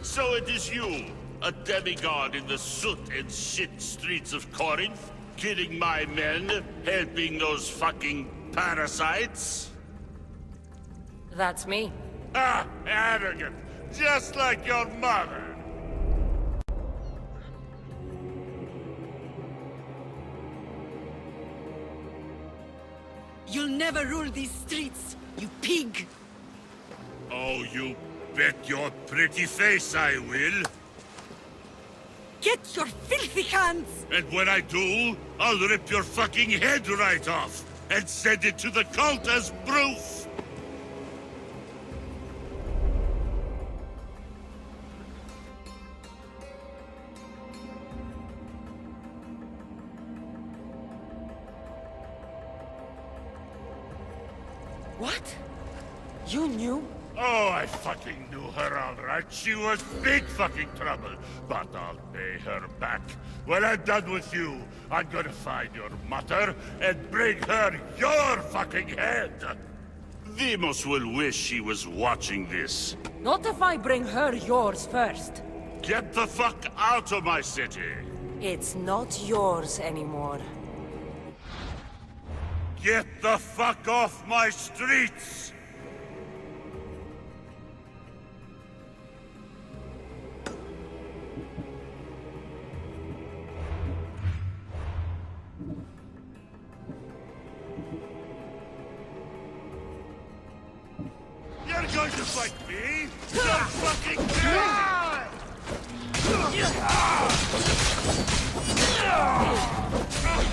So it is you, a demigod in the soot and shit streets of Corinth, killing my men, helping those fucking parasites? That's me. Ah, arrogant, just like your mother. You'll never rule these streets, you pig! Oh, you bet your pretty face I will. Get your filthy hands! And when I do, I'll rip your fucking head right off and send it to the cult as proof. What? You knew? Oh, I fucking knew her all right. She was big fucking trouble. But I'll pay her back. When I'm done with you, I'm gonna find your mother and bring her your fucking head. Demos will wish she was watching this. Not if I bring her yours first. Get the fuck out of my city. It's not yours anymore. Get the fuck off my streets! You're going to fight me? You're fucking dead!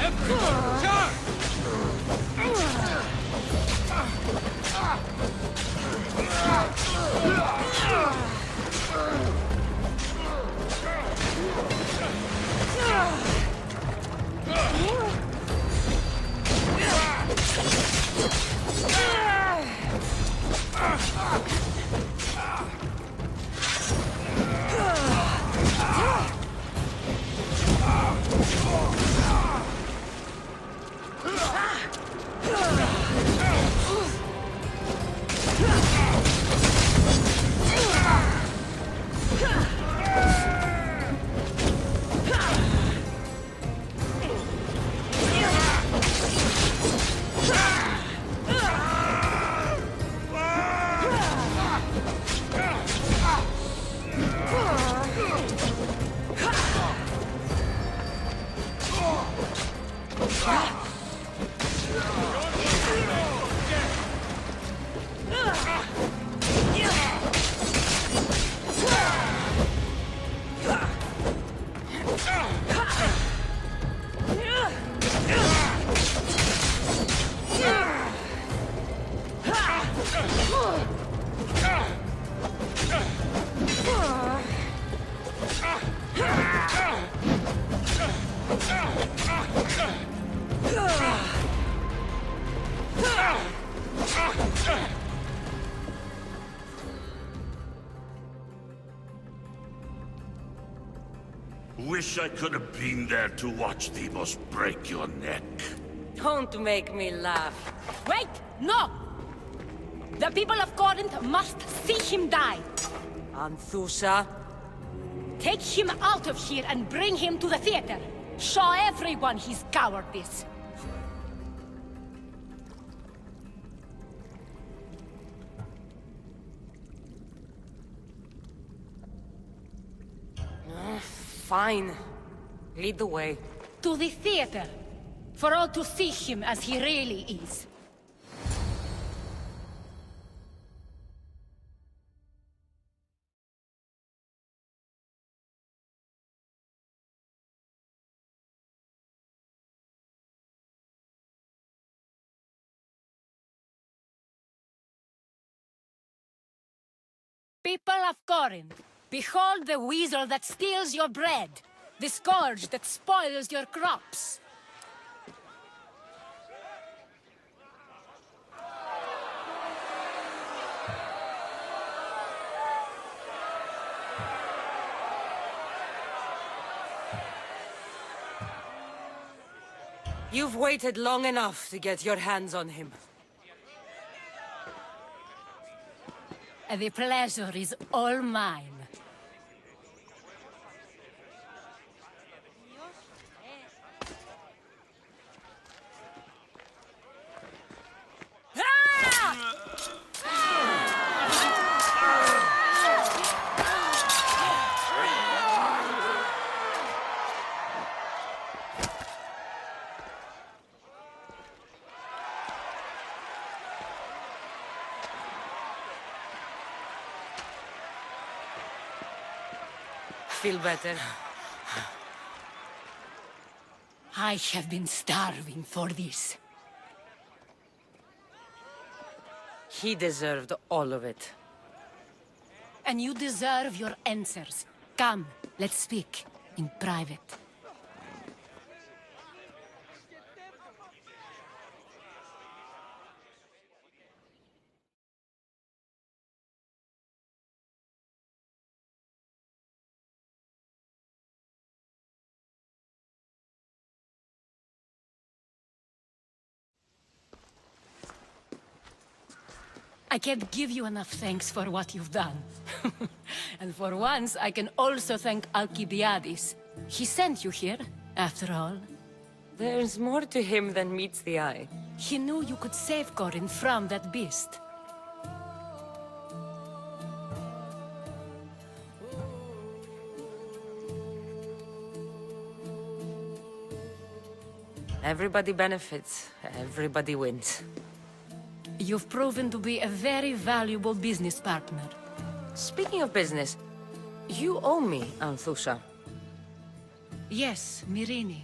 Everyone, charge! Wish I could have been there to watch Demos break your neck. Don't make me laugh. Wait! No! The people of Corinth must see him die. Anthusa, Take him out of here and bring him to the theater. Show everyone his cowardice. Fine. Lead the way. To the theater. For all to see him as he really is. People of Corinth, behold the weasel that steals your bread, the scourge that spoils your crops. You've waited long enough to get your hands on him. The pleasure is all mine. Feel better? I have been starving for this. He deserved all of it. And you deserve your answers. Come, let's speak in private. I can't give you enough thanks for what you've done. And for once, I can also thank Alcibiades. He sent you here, after all. There's more to him than meets the eye. He knew you could save Corinth from that beast. Everybody benefits, everybody wins. You've proven to be a very valuable business partner. Speaking of business, you owe me, Anthusha. Yes, Myrine.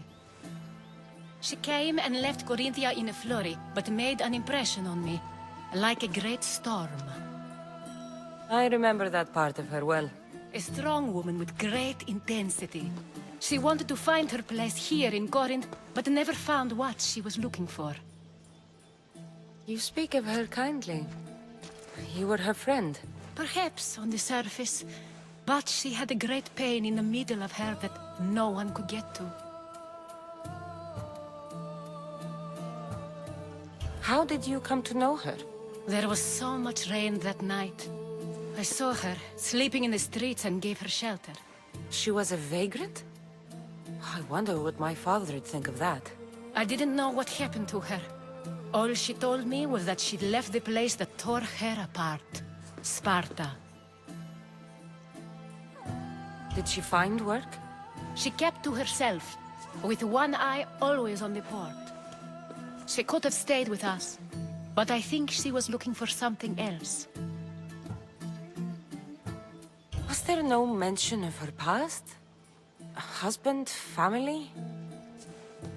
She came and left Corinthia in a flurry, but made an impression on me, like a great storm. I remember that part of her well. A strong woman with great intensity. She wanted to find her place here in Corinth, but never found what she was looking for. You speak of her kindly. You were her friend. Perhaps on the surface, but she had a great pain in the middle of her that no one could get to. How did you come to know her? There was so much rain that night. I saw her, sleeping in the streets, and gave her shelter. She was a vagrant? I wonder what my father would think of that. I didn't know what happened to her. All she told me was that she'd left the place that tore her apart. Sparta. Did she find work? She kept to herself, with one eye always on the port. She could have stayed with us, but I think she was looking for something else. Was there no mention of her past? A husband, family?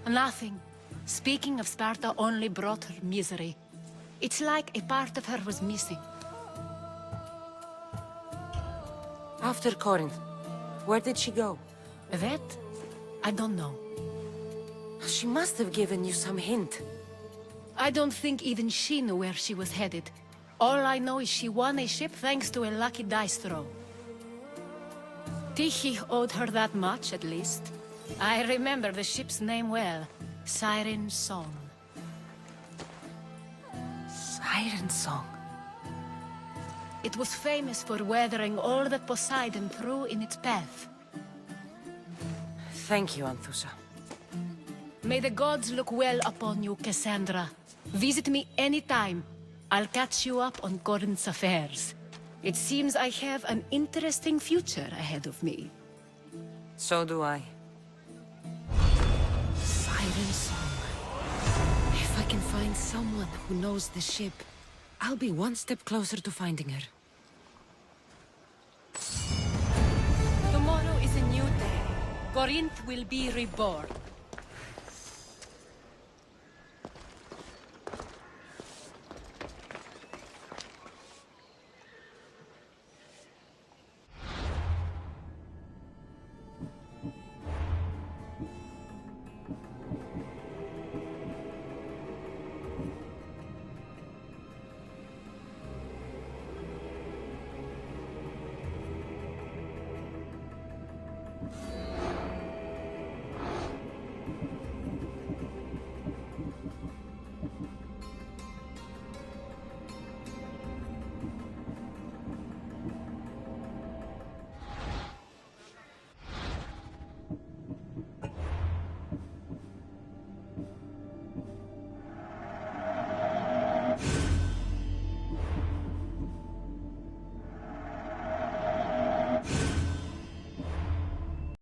Nothing. Speaking of Sparta only brought her misery. It's like a part of her was missing. After Corinth, where did she go? That? I don't know. She must have given you some hint. I don't think even she knew where she was headed. All I know is she won a ship thanks to a lucky dice throw. Tyche owed her that much, at least. I remember the ship's name well. Siren Song. Siren Song? It was famous for weathering all that Poseidon threw in its path. Thank you, Anthusa. May the gods look well upon you, Cassandra. Visit me anytime. I'll catch you up on Corinth's affairs. It seems I have an interesting future ahead of me. So do I. Siren song. If I can find someone who knows the ship, I'll be one step closer to finding her. Tomorrow is a new day. Corinth will be reborn.